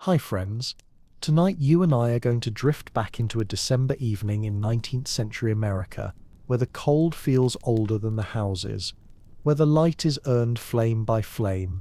Hi friends. Tonight you and I are going to drift back into a December evening in 19th century America, where the cold feels older than the houses, where the light is earned flame by flame,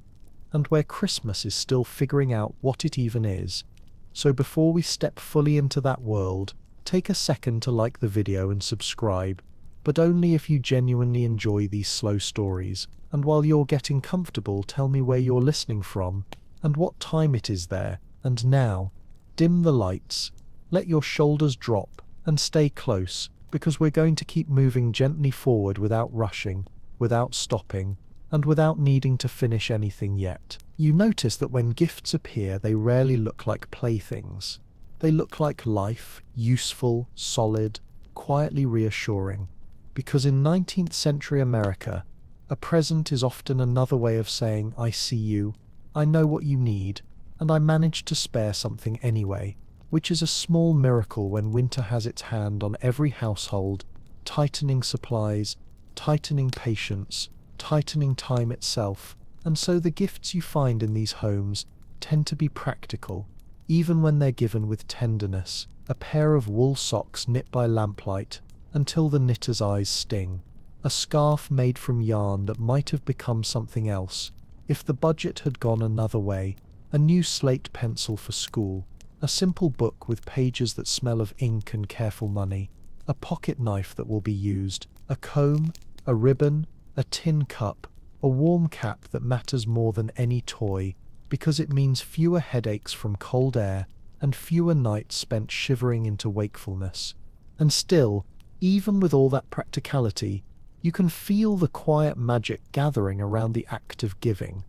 and where Christmas is still figuring out what it even is. So before we step fully into that world, take a second to like the video and subscribe, but only if you genuinely enjoy these slow stories. And while you're getting comfortable, tell me where you're listening from and what time it is there. And now, dim the lights, let your shoulders drop, and stay close, because we're going to keep moving gently forward without rushing, without stopping, and without needing to finish anything yet. You notice that when gifts appear, they rarely look like playthings. They look like life, useful, solid, quietly reassuring. Because in 19th century America, a present is often another way of saying, I see you, I know what you need, and I managed to spare something anyway, which is a small miracle when winter has its hand on every household, tightening supplies, tightening patience, tightening time itself. And so the gifts you find in these homes tend to be practical, even when they're given with tenderness. A pair of wool socks knit by lamplight until the knitter's eyes sting, a scarf made from yarn that might have become something else if the budget had gone another way, a new slate pencil for school, a simple book with pages that smell of ink and careful money, a pocket knife that will be used, a comb, a ribbon, a tin cup, a warm cap that matters more than any toy, because it means fewer headaches from cold air and fewer nights spent shivering into wakefulness. And still, even with all that practicality, you can feel the quiet magic gathering around the act of giving,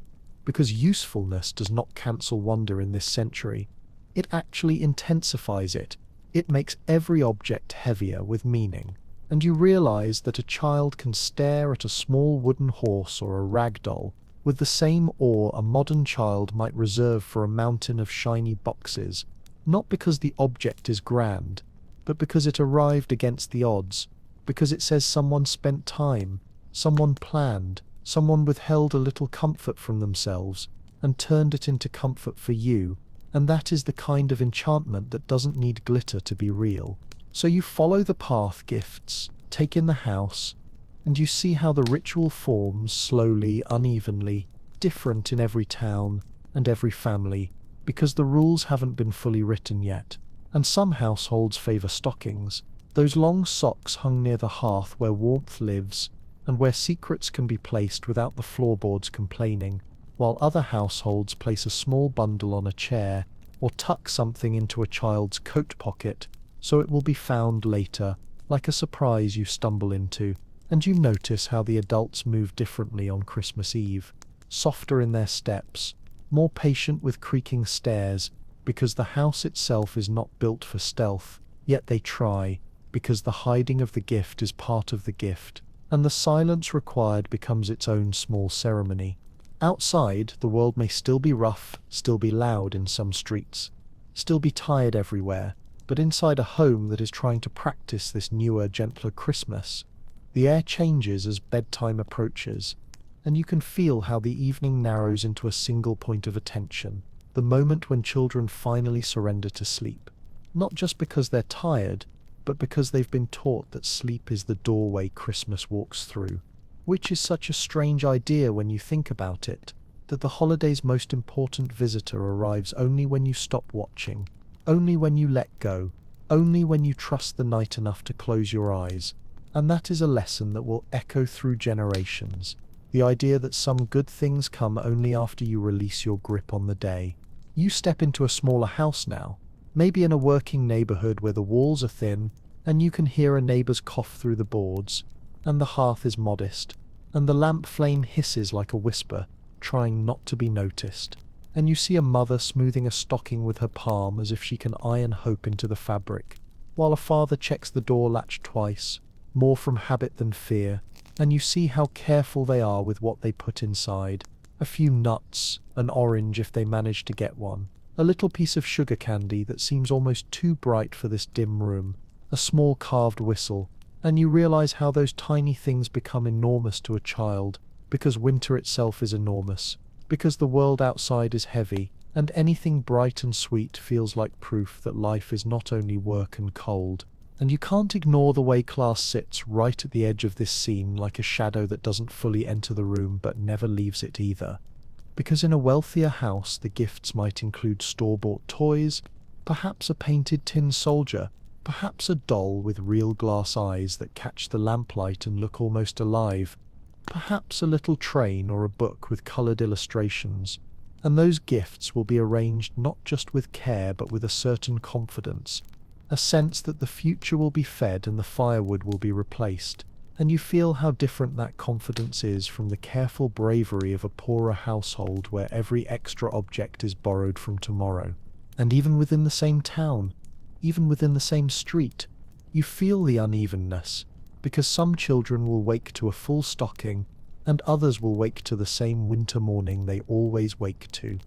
because usefulness does not cancel wonder in this century. It actually intensifies it. It makes every object heavier with meaning. And you realize that a child can stare at a small wooden horse or a rag doll with the same awe a modern child might reserve for a mountain of shiny boxes, not because the object is grand, but because it arrived against the odds, because it says someone spent time, someone planned, someone withheld a little comfort from themselves and turned it into comfort for you. And that is the kind of enchantment that doesn't need glitter to be real. So you follow the path gifts take in the house, and you see how the ritual forms slowly, unevenly, different in every town and every family, because the rules haven't been fully written yet. And some households favor stockings, those long socks hung near the hearth where warmth lives, and where secrets can be placed without the floorboards complaining, while other households place a small bundle on a chair or tuck something into a child's coat pocket so it will be found later, like a surprise you stumble into. And you notice how the adults move differently on Christmas Eve, softer in their steps, more patient with creaking stairs, because the house itself is not built for stealth, yet they try, because the hiding of the gift is part of the gift, and the silence required becomes its own small ceremony. Outside, the world may still be rough, still be loud in some streets, still be tired everywhere, but inside a home that is trying to practice this newer, gentler Christmas, the air changes as bedtime approaches, and you can feel how the evening narrows into a single point of attention, the moment when children finally surrender to sleep, not just because they're tired, but because they've been taught that sleep is the doorway Christmas walks through. Which is such a strange idea when you think about it, that the holiday's most important visitor arrives only when you stop watching, only when you let go, only when you trust the night enough to close your eyes. And that is a lesson that will echo through generations. The idea that some good things come only after you release your grip on the day. You step into a smaller house now, maybe in a working neighborhood where the walls are thin, and you can hear a neighbor's cough through the boards, and the hearth is modest, and the lamp flame hisses like a whisper, trying not to be noticed. And you see a mother smoothing a stocking with her palm as if she can iron hope into the fabric, while a father checks the door latch twice, more from habit than fear, and you see how careful they are with what they put inside. A few nuts, an orange if they manage to get one, a little piece of sugar candy that seems almost too bright for this dim room, a small carved whistle, and you realize how those tiny things become enormous to a child, because winter itself is enormous, because the world outside is heavy, and anything bright and sweet feels like proof that life is not only work and cold. And you can't ignore the way class sits right at the edge of this scene, like a shadow that doesn't fully enter the room but never leaves it either. Because in a wealthier house, the gifts might include store-bought toys, perhaps a painted tin soldier, perhaps a doll with real glass eyes that catch the lamplight and look almost alive, perhaps a little train or a book with coloured illustrations. And those gifts will be arranged not just with care but with a certain confidence, a sense that the future will be fed and the firewood will be replaced. And you feel how different that confidence is from the careful bravery of a poorer household where every extra object is borrowed from tomorrow. And even within the same town, even within the same street, you feel the unevenness, because some children will wake to a full stocking, and others will wake to the same winter morning they always wake to.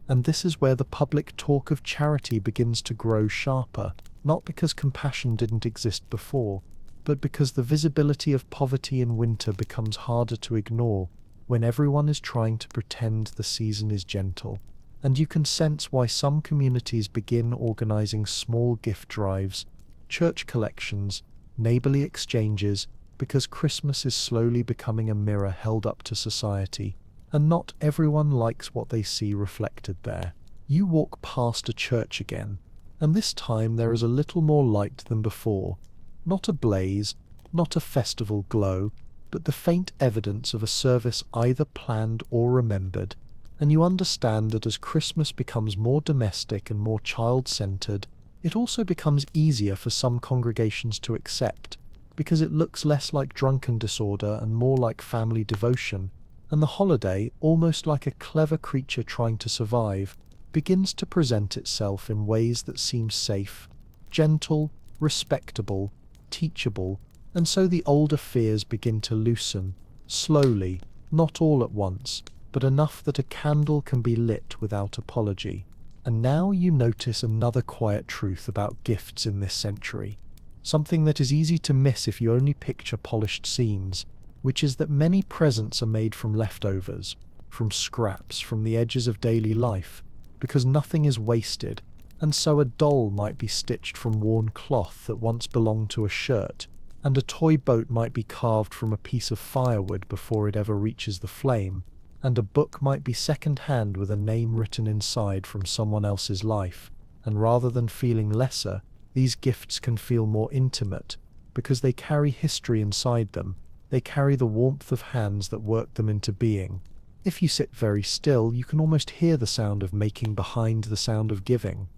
And this is where the public talk of charity begins to grow sharper, not because compassion didn't exist before, but because the visibility of poverty in winter becomes harder to ignore when everyone is trying to pretend the season is gentle. And you can sense why some communities begin organizing small gift drives, church collections, neighborly exchanges, because Christmas is slowly becoming a mirror held up to society, and not everyone likes what they see reflected there. You walk past a church again, and this time there is a little more light than before. Not a blaze, not a festival glow, but the faint evidence of a service either planned or remembered. And you understand that as Christmas becomes more domestic and more child-centered, it also becomes easier for some congregations to accept, because it looks less like drunken disorder and more like family devotion, and the holiday, almost like a clever creature trying to survive, begins to present itself in ways that seem safe, gentle, respectable, teachable, and so the older fears begin to loosen, slowly, not all at once, but enough that a candle can be lit without apology. And now you notice another quiet truth about gifts in this century, something that is easy to miss if you only picture polished scenes, which is that many presents are made from leftovers, from scraps, from the edges of daily life, because nothing is wasted. And so a doll might be stitched from worn cloth that once belonged to a shirt, and a toy boat might be carved from a piece of firewood before it ever reaches the flame, and a book might be second-hand with a name written inside from someone else's life. And rather than feeling lesser, these gifts can feel more intimate, because they carry history inside them. They carry the warmth of hands that worked them into being. If you sit very still, you can almost hear the sound of making behind the sound of giving.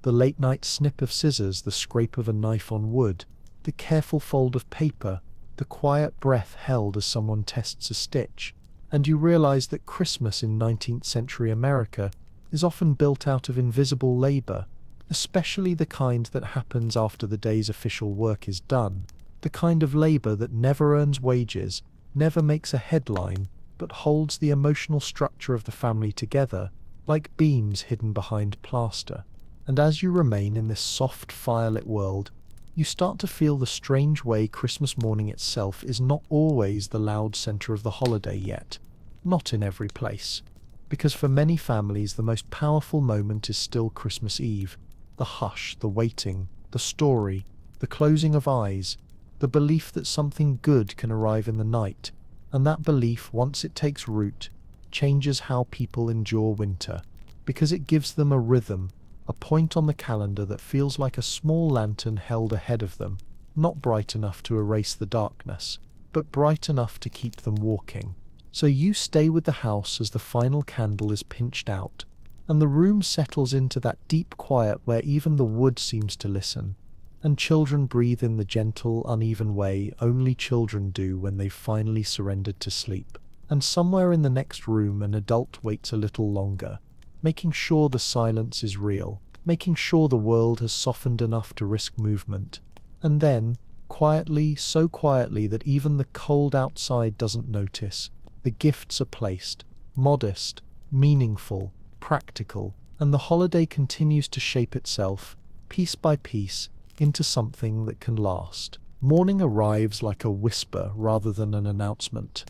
The late-night snip of scissors, the scrape of a knife on wood, the careful fold of paper, the quiet breath held as someone tests a stitch. And you realize that Christmas in 19th century America is often built out of invisible labor, especially the kind that happens after the day's official work is done, the kind of labor that never earns wages, never makes a headline, but holds the emotional structure of the family together, like beams hidden behind plaster. And as you remain in this soft, firelit world, you start to feel the strange way Christmas morning itself is not always the loud center of the holiday yet. Not in every place. Because for many families, the most powerful moment is still Christmas Eve. The hush, the waiting, the story, the closing of eyes, the belief that something good can arrive in the night. And that belief, once it takes root, changes how people endure winter, because it gives them a rhythm, a point on the calendar that feels like a small lantern held ahead of them, not bright enough to erase the darkness, but bright enough to keep them walking. So you stay with the house as the final candle is pinched out, and the room settles into that deep quiet where even the wood seems to listen, and children breathe in the gentle, uneven way only children do when they've finally surrendered to sleep. And somewhere in the next room an adult waits a little longer, making sure the silence is real, making sure the world has softened enough to risk movement. And then, quietly, so quietly that even the cold outside doesn't notice, the gifts are placed, modest, meaningful, practical, and the holiday continues to shape itself, piece by piece, into something that can last. Morning arrives like a whisper rather than an announcement.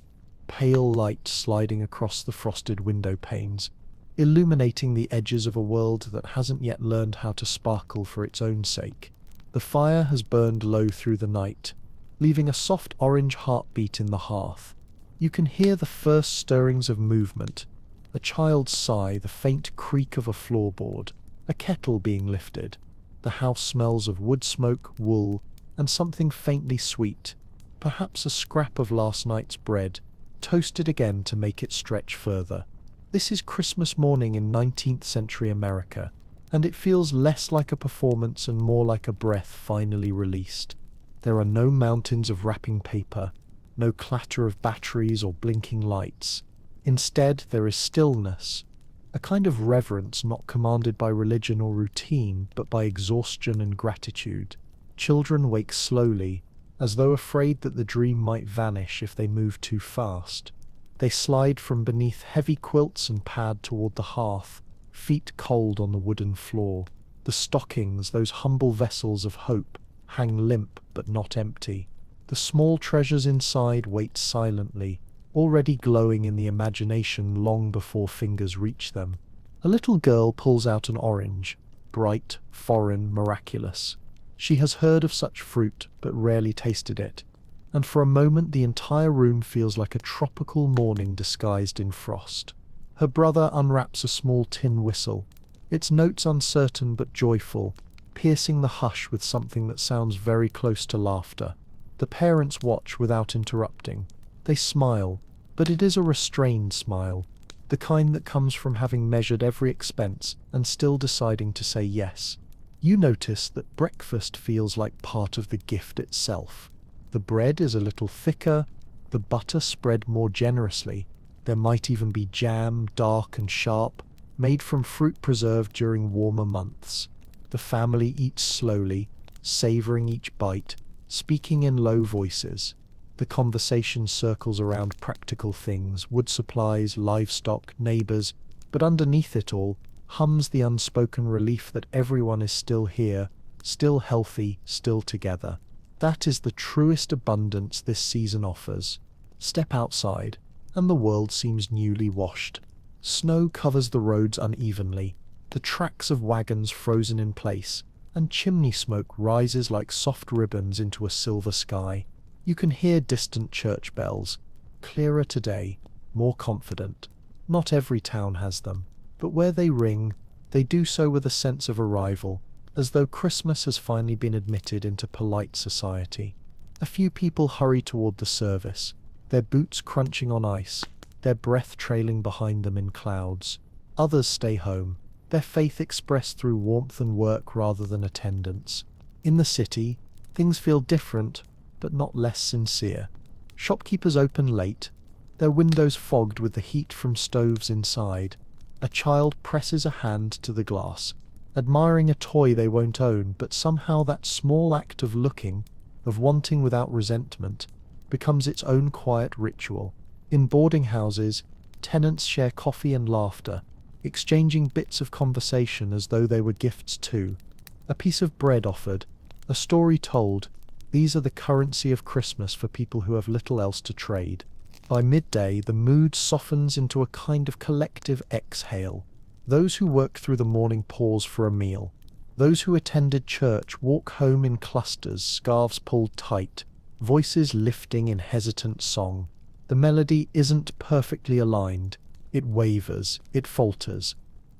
Pale light sliding across the frosted window panes, illuminating the edges of a world that hasn't yet learned how to sparkle for its own sake. The fire has burned low through the night, leaving a soft orange heartbeat in the hearth. You can hear the first stirrings of movement, a child's sigh, the faint creak of a floorboard, a kettle being lifted. The house smells of wood smoke, wool, and something faintly sweet, perhaps a scrap of last night's bread, toasted again to make it stretch further. This is Christmas morning in 19th century America, and it feels less like a performance and more like a breath finally released. There are no mountains of wrapping paper, no clatter of batteries or blinking lights. Instead, there is stillness, a kind of reverence not commanded by religion or routine, but by exhaustion and gratitude. Children wake slowly, as though afraid that the dream might vanish if they move too fast. They slide from beneath heavy quilts and pad toward the hearth, feet cold on the wooden floor. The stockings, those humble vessels of hope, hang limp but not empty. The small treasures inside wait silently, already glowing in the imagination long before fingers reach them. A little girl pulls out an orange, bright, foreign, miraculous. She has heard of such fruit, but rarely tasted it, and for a moment the entire room feels like a tropical morning disguised in frost. Her brother unwraps a small tin whistle, its notes uncertain but joyful, piercing the hush with something that sounds very close to laughter. The parents watch without interrupting. They smile, but it is a restrained smile, the kind that comes from having measured every expense and still deciding to say yes. You notice that breakfast feels like part of the gift itself. The bread is a little thicker, the butter spread more generously. There might even be jam, dark and sharp, made from fruit preserved during warmer months. The family eats slowly, savoring each bite, speaking in low voices. The conversation circles around practical things, wood supplies, livestock, neighbors, but underneath it all hums the unspoken relief that everyone is still here, still healthy, still together. That is the truest abundance this season offers. Step outside, and the world seems newly washed. Snow covers the roads unevenly, the tracks of wagons frozen in place, and chimney smoke rises like soft ribbons into a silver sky. You can hear distant church bells, clearer today, more confident. Not every town has them, but where they ring, they do so with a sense of arrival, as though Christmas has finally been admitted into polite society. A few people hurry toward the service, their boots crunching on ice, their breath trailing behind them in clouds. Others stay home, their faith expressed through warmth and work rather than attendance. In the city, things feel different, but not less sincere. Shopkeepers open late, their windows fogged with the heat from stoves inside. A child presses a hand to the glass, admiring a toy they won't own, but somehow that small act of looking, of wanting without resentment, becomes its own quiet ritual. In boarding houses, tenants share coffee and laughter, exchanging bits of conversation as though they were gifts too. A piece of bread offered, a story told. These are the currency of Christmas for people who have little else to trade. By midday, the mood softens into a kind of collective exhale. Those who work through the morning pause for a meal. Those who attended church walk home in clusters, scarves pulled tight, voices lifting in hesitant song. The melody isn't perfectly aligned. It wavers, it falters,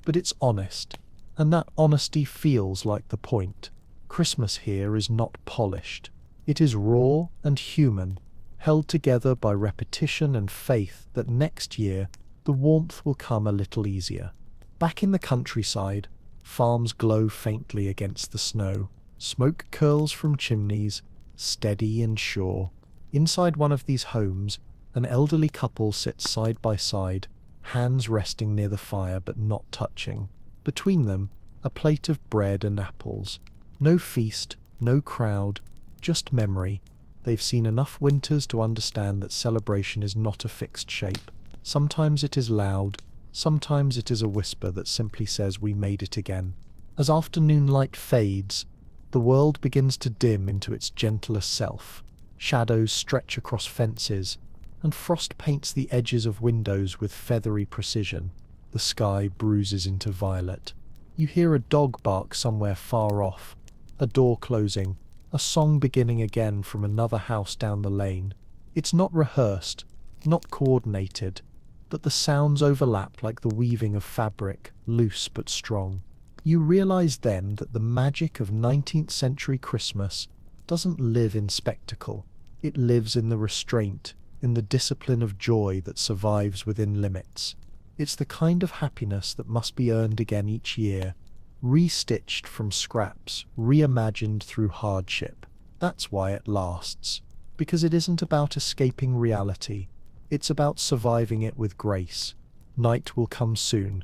but it's honest, and that honesty feels like the point. Christmas here is not polished. It is raw and human, held together by repetition and faith that next year the warmth will come a little easier. Back in the countryside, farms glow faintly against the snow. Smoke curls from chimneys, steady and sure. Inside one of these homes, an elderly couple sits side by side, hands resting near the fire but not touching. Between them, a plate of bread and apples. No feast, no crowd, just memory. They've seen enough winters to understand that celebration is not a fixed shape. Sometimes it is loud, sometimes it is a whisper that simply says we made it again. As afternoon light fades, the world begins to dim into its gentlest self. Shadows stretch across fences, and frost paints the edges of windows with feathery precision. the sky bruises into violet. You hear a dog bark somewhere far off, a door closing, a song beginning again from another house down the lane. It's not rehearsed, not coordinated, but the sounds overlap like the weaving of fabric, loose but strong. You realize then that the magic of 19th century Christmas doesn't live in spectacle. It lives in the restraint, in the discipline of joy that survives within limits. It's the kind of happiness that must be earned again each year, restitched from scraps, reimagined through hardship. That's why it lasts. Because it isn't about escaping reality. It's about surviving it with grace. Night will come soon,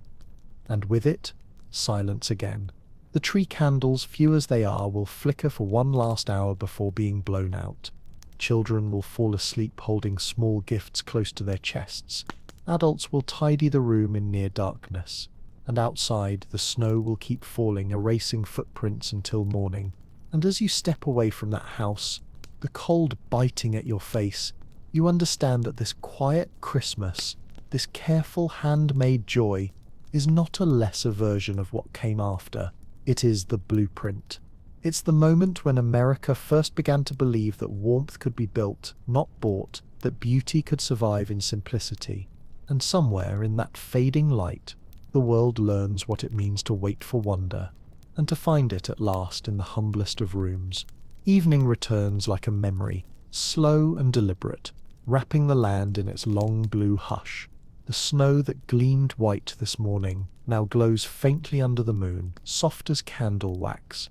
and with it, silence again. The tree candles, few as they are, will flicker for one last hour before being blown out. Children will fall asleep holding small gifts close to their chests. Adults will tidy the room in near darkness. And outside, the snow will keep falling, erasing footprints until morning. And as you step away from that house, the cold biting at your face, you understand that this quiet Christmas, this careful handmade joy, is not a lesser version of what came after. It is the blueprint. It's the moment when America first began to believe that warmth could be built, not bought, that beauty could survive in simplicity. And somewhere in that fading light, the world learns what it means to wait for wonder, and to find it at last in the humblest of rooms. Evening returns like a memory, slow and deliberate, wrapping the land in its long blue hush. The snow that gleamed white this morning now glows faintly under the moon, soft as candle wax.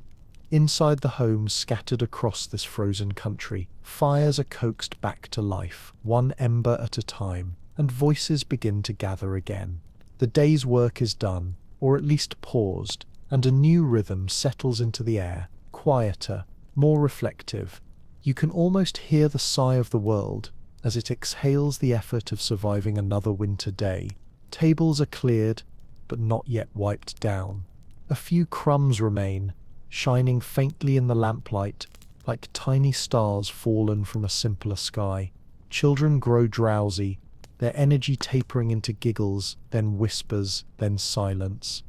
Inside the homes scattered across this frozen country, fires are coaxed back to life, one ember at a time, and voices begin to gather again. The day's work is done, or at least paused, and a new rhythm settles into the air, quieter, more reflective. You can almost hear the sigh of the world as it exhales the effort of surviving another winter day. Tables are cleared, but not yet wiped down. A few crumbs remain, shining faintly in the lamplight, like tiny stars fallen from a simpler sky. Children grow drowsy, their energy tapering into giggles, then whispers, then silence.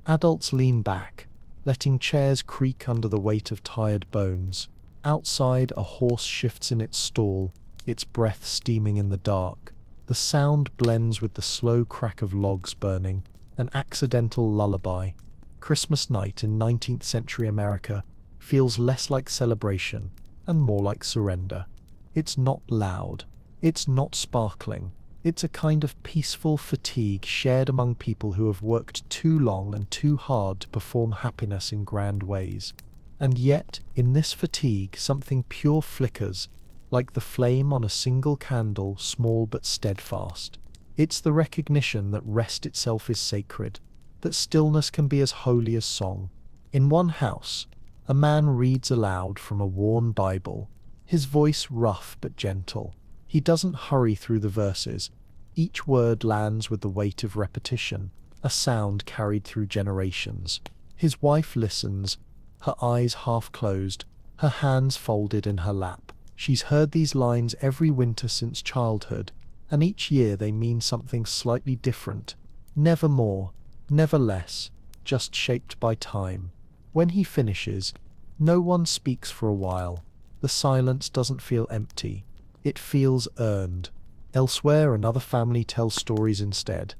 Adults lean back, letting chairs creak under the weight of tired bones. Outside, a horse shifts in its stall, its breath steaming in the dark. The sound blends with the slow crack of logs burning, an accidental lullaby. Christmas night in 19th century America feels less like celebration and more like surrender. It's not loud. It's not sparkling. It's a kind of peaceful fatigue shared among people who have worked too long and too hard to perform happiness in grand ways. And yet, in this fatigue, something pure flickers, like the flame on a single candle, small but steadfast. It's the recognition that rest itself is sacred, that stillness can be as holy as song. In one house, a man reads aloud from a worn Bible, his voice rough but gentle. He doesn't hurry through the verses. Each word lands with the weight of repetition, a sound carried through generations. His wife listens, her eyes half closed, her hands folded in her lap. She's heard these lines every winter since childhood, and each year they mean something slightly different. Never more, never less, just shaped by time. When he finishes, no one speaks for a while. The silence doesn't feel empty. It feels earned. Elsewhere, another family tells stories instead.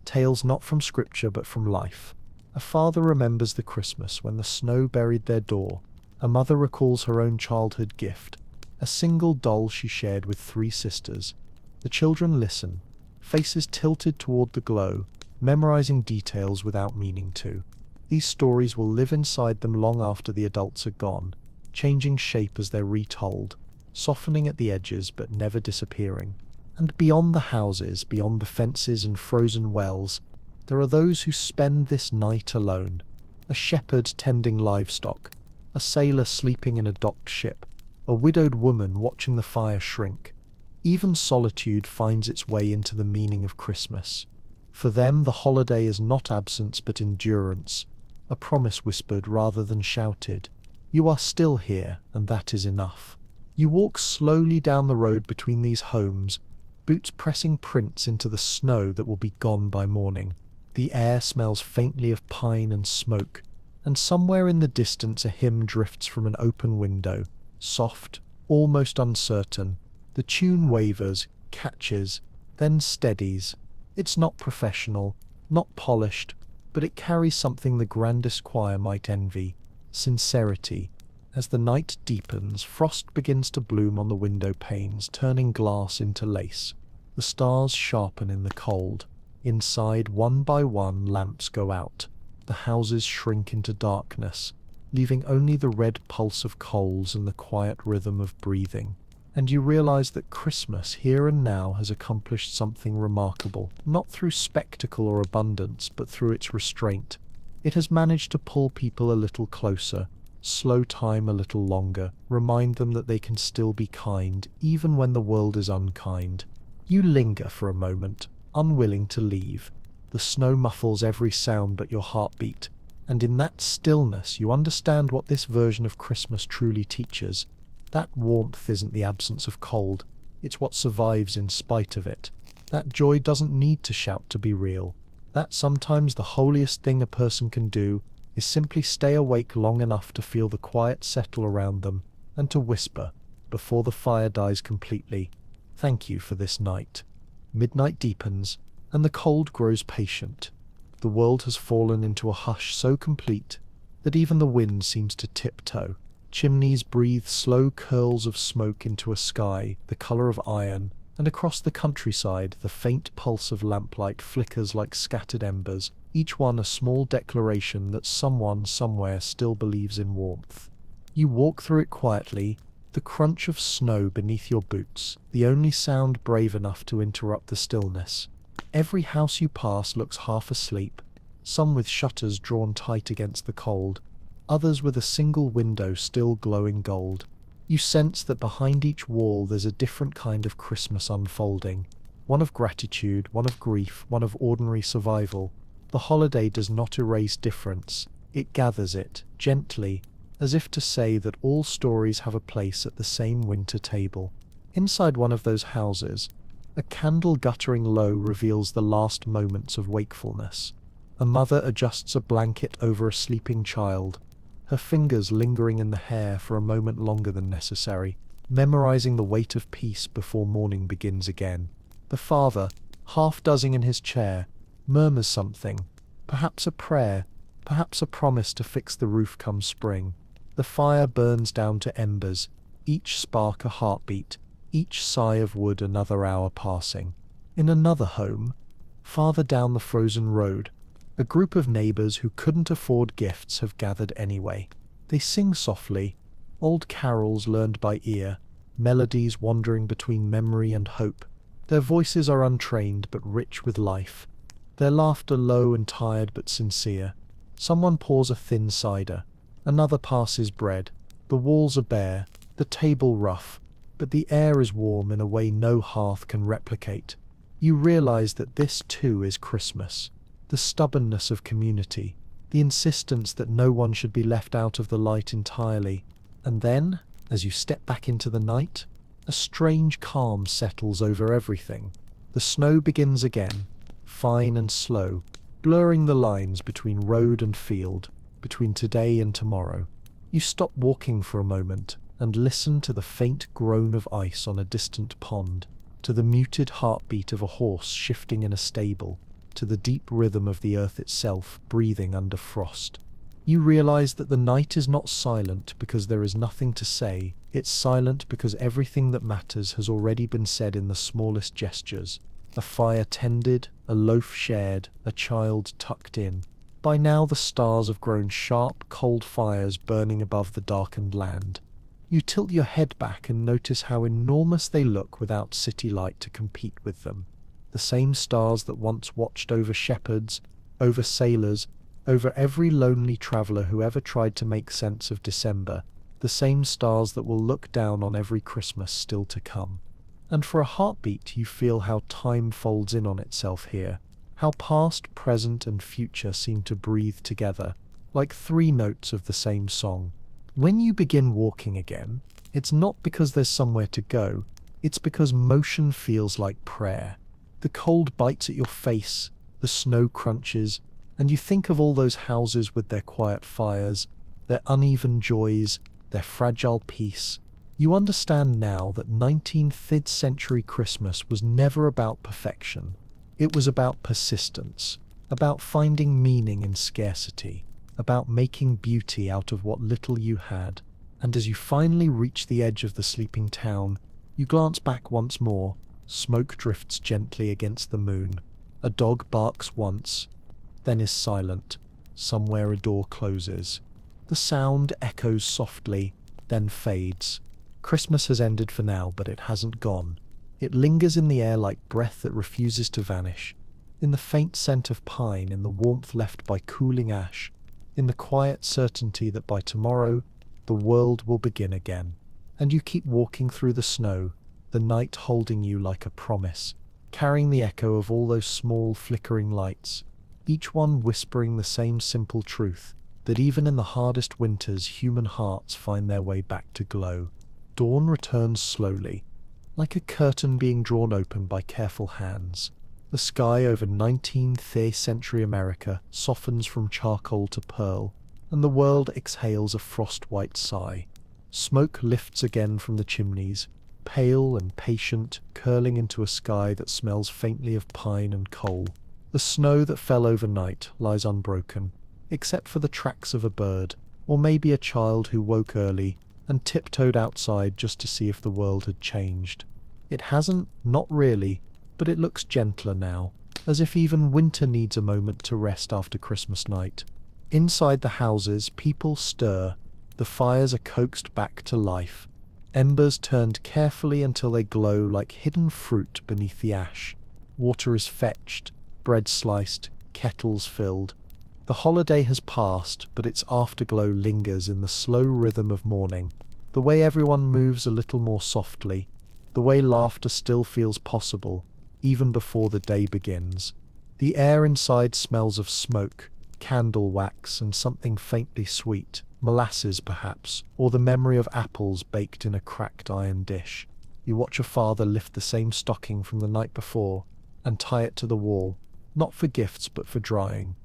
Tales not from scripture but from life. A father remembers the Christmas when the snow buried their door. A mother recalls her own childhood gift, a single doll she shared with 3 sisters. The children listen, faces tilted toward the glow, memorizing details without meaning to. These stories will live inside them long after the adults are gone, changing shape as they're retold, softening at the edges but never disappearing. And beyond the houses, beyond the fences and frozen wells, there are those who spend this night alone. A shepherd tending livestock, a sailor sleeping in a docked ship, a widowed woman watching the fire shrink. Even solitude finds its way into the meaning of Christmas. For them, the holiday is not absence but endurance, a promise whispered rather than shouted. You are still here, and that is enough. You walk slowly down the road between these homes, boots pressing prints into the snow that will be gone by morning. The air smells faintly of pine and smoke, and somewhere in the distance a hymn drifts from an open window, soft, almost uncertain. The tune wavers, catches, then steadies. It's not professional, not polished, but it carries something the grandest choir might envy: sincerity. As the night deepens, frost begins to bloom on the window panes, turning glass into lace. The stars sharpen in the cold. Inside, one by one, lamps go out. The houses shrink into darkness, leaving only the red pulse of coals and the quiet rhythm of breathing. And you realize that Christmas, here and now, has accomplished something remarkable, not through spectacle or abundance, but through its restraint. It has managed to pull people a little closer, slow time a little longer, remind them that they can still be kind, even when the world is unkind. You linger for a moment, unwilling to leave. The snow muffles every sound but your heartbeat, and in that stillness you understand what this version of Christmas truly teaches. That warmth isn't the absence of cold, it's what survives in spite of it. That joy doesn't need to shout to be real. That sometimes the holiest thing a person can do is simply stay awake long enough to feel the quiet settle around them, and to whisper, before the fire dies completely, "Thank you for this night." Midnight deepens, and the cold grows patient. The world has fallen into a hush so complete that even the wind seems to tiptoe. Chimneys breathe slow curls of smoke into a sky the color of iron, and across the countryside the faint pulse of lamplight flickers like scattered embers, each one a small declaration that someone somewhere still believes in warmth. You walk through it quietly, the crunch of snow beneath your boots, the only sound brave enough to interrupt the stillness. Every house you pass looks half asleep, some with shutters drawn tight against the cold, others with a single window still glowing gold. You sense that behind each wall there's a different kind of Christmas unfolding, one of gratitude, one of grief, one of ordinary survival. The holiday does not erase difference, it gathers it, gently, as if to say that all stories have a place at the same winter table. Inside one of those houses, a candle guttering low reveals the last moments of wakefulness. A mother adjusts a blanket over a sleeping child, her fingers lingering in the hair for a moment longer than necessary, memorizing the weight of peace before morning begins again. The father, half dozing in his chair, murmurs something, perhaps a prayer, perhaps a promise to fix the roof come spring. The fire burns down to embers, each spark a heartbeat, each sigh of wood another hour passing. In another home, farther down the frozen road, a group of neighbors who couldn't afford gifts have gathered anyway. They sing softly, old carols learned by ear, melodies wandering between memory and hope. Their voices are untrained but rich with life, their laughter low and tired but sincere. Someone pours a thin cider, another passes bread. The walls are bare, the table rough, but the air is warm in a way no hearth can replicate. You realize that this too is Christmas. The stubbornness of community, the insistence that no one should be left out of the light entirely. And then, as you step back into the night, a strange calm settles over everything. The snow begins again, fine and slow, blurring the lines between road and field, between today and tomorrow. You stop walking for a moment and listen to the faint groan of ice on a distant pond, to the muted heartbeat of a horse shifting in a stable, to the deep rhythm of the earth itself breathing under frost. You realize that the night is not silent because there is nothing to say, it's silent because everything that matters has already been said in the smallest gestures. A fire tended, a loaf shared, a child tucked in. By now the stars have grown sharp, cold fires burning above the darkened land. You tilt your head back and notice how enormous they look without city light to compete with them. The same stars that once watched over shepherds, over sailors, over every lonely traveller who ever tried to make sense of December, the same stars that will look down on every Christmas still to come. And for a heartbeat you feel how time folds in on itself here, how past, present and future seem to breathe together, like three notes of the same song. When you begin walking again, it's not because there's somewhere to go, it's because motion feels like prayer. The cold bites at your face, the snow crunches, and you think of all those houses with their quiet fires, their uneven joys, their fragile peace. You understand now that 19th century Christmas was never about perfection. It was about persistence, about finding meaning in scarcity, about making beauty out of what little you had. And as you finally reach the edge of the sleeping town, you glance back once more. Smoke drifts gently against the moon. A dog barks once, then is silent. Somewhere a door closes. The sound echoes softly, then fades. Christmas has ended for now, but it hasn't gone. It lingers in the air like breath that refuses to vanish. In the faint scent of pine, in the warmth left by cooling ash, in the quiet certainty that by tomorrow the world will begin again. And you keep walking through the snow, the night holding you like a promise, carrying the echo of all those small flickering lights, each one whispering the same simple truth, that even in the hardest winters human hearts find their way back to glow. Dawn returns slowly, like a curtain being drawn open by careful hands. The sky over 19th century America softens from charcoal to pearl, and the world exhales a frost-white sigh. Smoke lifts again from the chimneys, pale and patient, curling into a sky that smells faintly of pine and coal. The snow that fell overnight lies unbroken, except for the tracks of a bird, or maybe a child who woke early and tiptoed outside just to see if the world had changed. It hasn't, not really, but it looks gentler now, as if even winter needs a moment to rest after Christmas night. Inside the houses, people stir. The fires are coaxed back to life. Embers turned carefully until they glow like hidden fruit beneath the ash. Water is fetched, bread sliced, kettles filled. The holiday has passed, but its afterglow lingers in the slow rhythm of morning, the way everyone moves a little more softly, the way laughter still feels possible, even before the day begins. The air inside smells of smoke, candle wax, and something faintly sweet, molasses perhaps, or the memory of apples baked in a cracked iron dish. You watch your father lift the same stocking from the night before and tie it to the wall, not for gifts but for drying.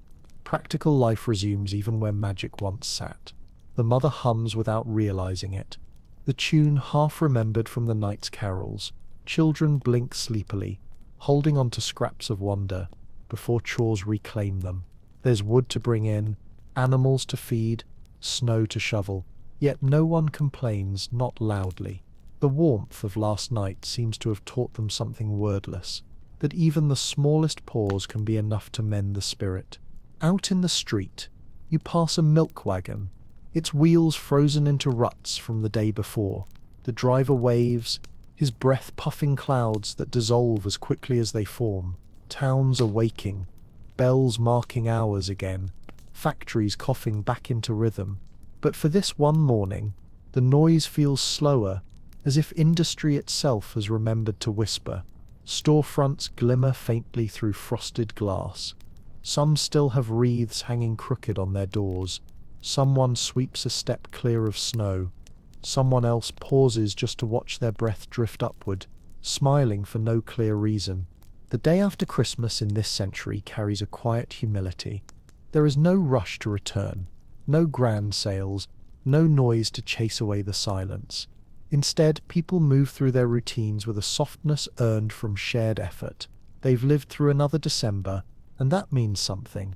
Practical life resumes even where magic once sat. The mother hums without realizing it, the tune half remembered from the night's carols. Children blink sleepily, holding on to scraps of wonder before chores reclaim them. There's wood to bring in, animals to feed, snow to shovel, yet no one complains, not loudly. The warmth of last night seems to have taught them something wordless, that even the smallest pause can be enough to mend the spirit. Out in the street, you pass a milk wagon, its wheels frozen into ruts from the day before. The driver waves, his breath puffing clouds that dissolve as quickly as they form. Towns are waking, bells marking hours again, factories coughing back into rhythm. But for this one morning, the noise feels slower, as if industry itself has remembered to whisper. Storefronts glimmer faintly through frosted glass. Some still have wreaths hanging crooked on their doors. Someone sweeps a step clear of snow. Someone else pauses just to watch their breath drift upward, smiling for no clear reason. The day after Christmas in this century carries a quiet humility. There is no rush to return, no grand sales, no noise to chase away the silence. Instead, people move through their routines with a softness earned from shared effort. They've lived through another December, and that means something.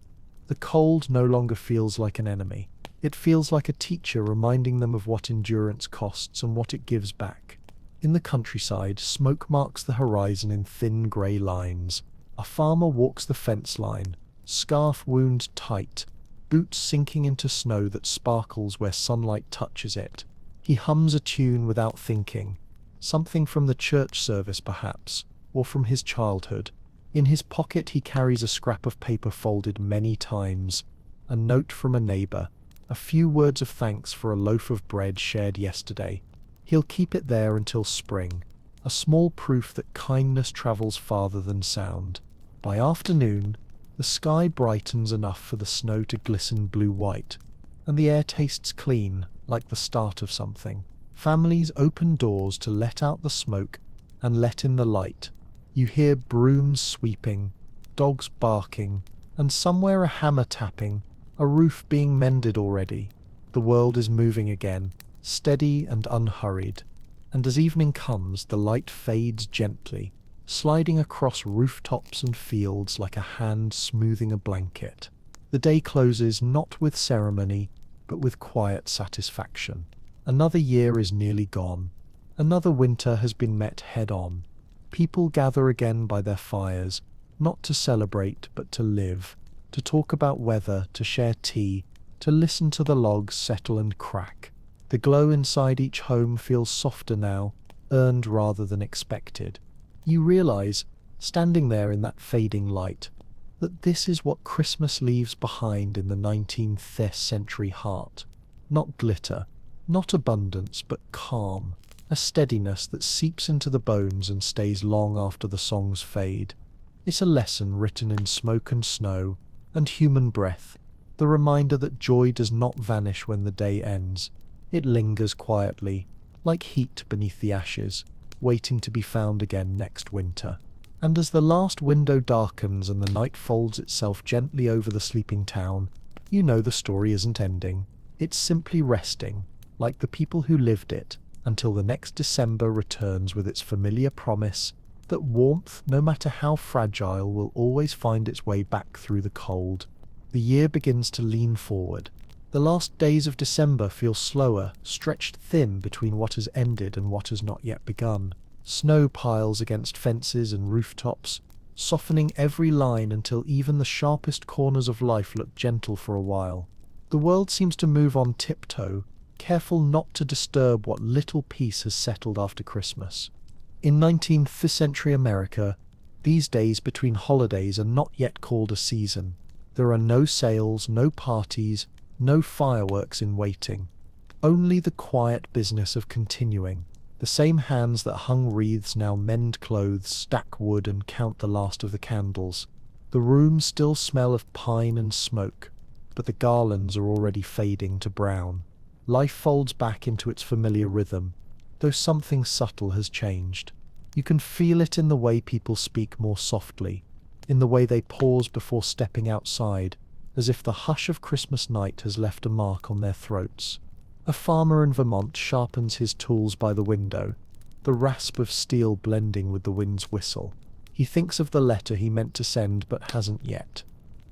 The cold no longer feels like an enemy. It feels like a teacher reminding them of what endurance costs and what it gives back. In the countryside, smoke marks the horizon in thin grey lines. A farmer walks the fence line, scarf wound tight, boots sinking into snow that sparkles where sunlight touches it. He hums a tune without thinking, something from the church service perhaps, or from his childhood. In his pocket he carries a scrap of paper folded many times, a note from a neighbour, a few words of thanks for a loaf of bread shared yesterday. He'll keep it there until spring, a small proof that kindness travels farther than sound. By afternoon, the sky brightens enough for the snow to glisten blue-white, and the air tastes clean, like the start of something. Families open doors to let out the smoke and let in the light. You hear brooms sweeping, dogs barking, and somewhere a hammer tapping, a roof being mended already. The world is moving again, steady and unhurried, and as evening comes, the light fades gently, sliding across rooftops and fields like a hand smoothing a blanket. The day closes not with ceremony, but with quiet satisfaction. Another year is nearly gone. Another winter has been met head-on. People gather again by their fires, not to celebrate, but to live, to talk about weather, to share tea, to listen to the logs settle and crack. The glow inside each home feels softer now, earned rather than expected. You realize, standing there in that fading light, that this is what Christmas leaves behind in the 19th century heart. Not glitter, not abundance, but calm, a steadiness that seeps into the bones and stays long after the songs fade. It's a lesson written in smoke and snow and human breath, the reminder that joy does not vanish when the day ends. It lingers quietly, like heat beneath the ashes, waiting to be found again next winter. And as the last window darkens and the night folds itself gently over the sleeping town, you know the story isn't ending. It's simply resting, like the people who lived it, until the next December returns with its familiar promise that warmth, no matter how fragile, will always find its way back through the cold. The year begins to lean forward. The last days of December feel slower, stretched thin between what has ended and what has not yet begun. Snow piles against fences and rooftops, softening every line until even the sharpest corners of life look gentle for a while. The world seems to move on tiptoe, careful not to disturb what little peace has settled after Christmas. In 19th century America, these days between holidays are not yet called a season. There are no sales, no parties, no fireworks in waiting. Only the quiet business of continuing. The same hands that hung wreaths now mend clothes, stack wood, and count the last of the candles. The rooms still smell of pine and smoke, but the garlands are already fading to brown. Life folds back into its familiar rhythm, though something subtle has changed. You can feel it in the way people speak more softly, in the way they pause before stepping outside, as if the hush of Christmas night has left a mark on their throats. A farmer in Vermont sharpens his tools by the window, the rasp of steel blending with the wind's whistle. He thinks of the letter he meant to send but hasn't yet,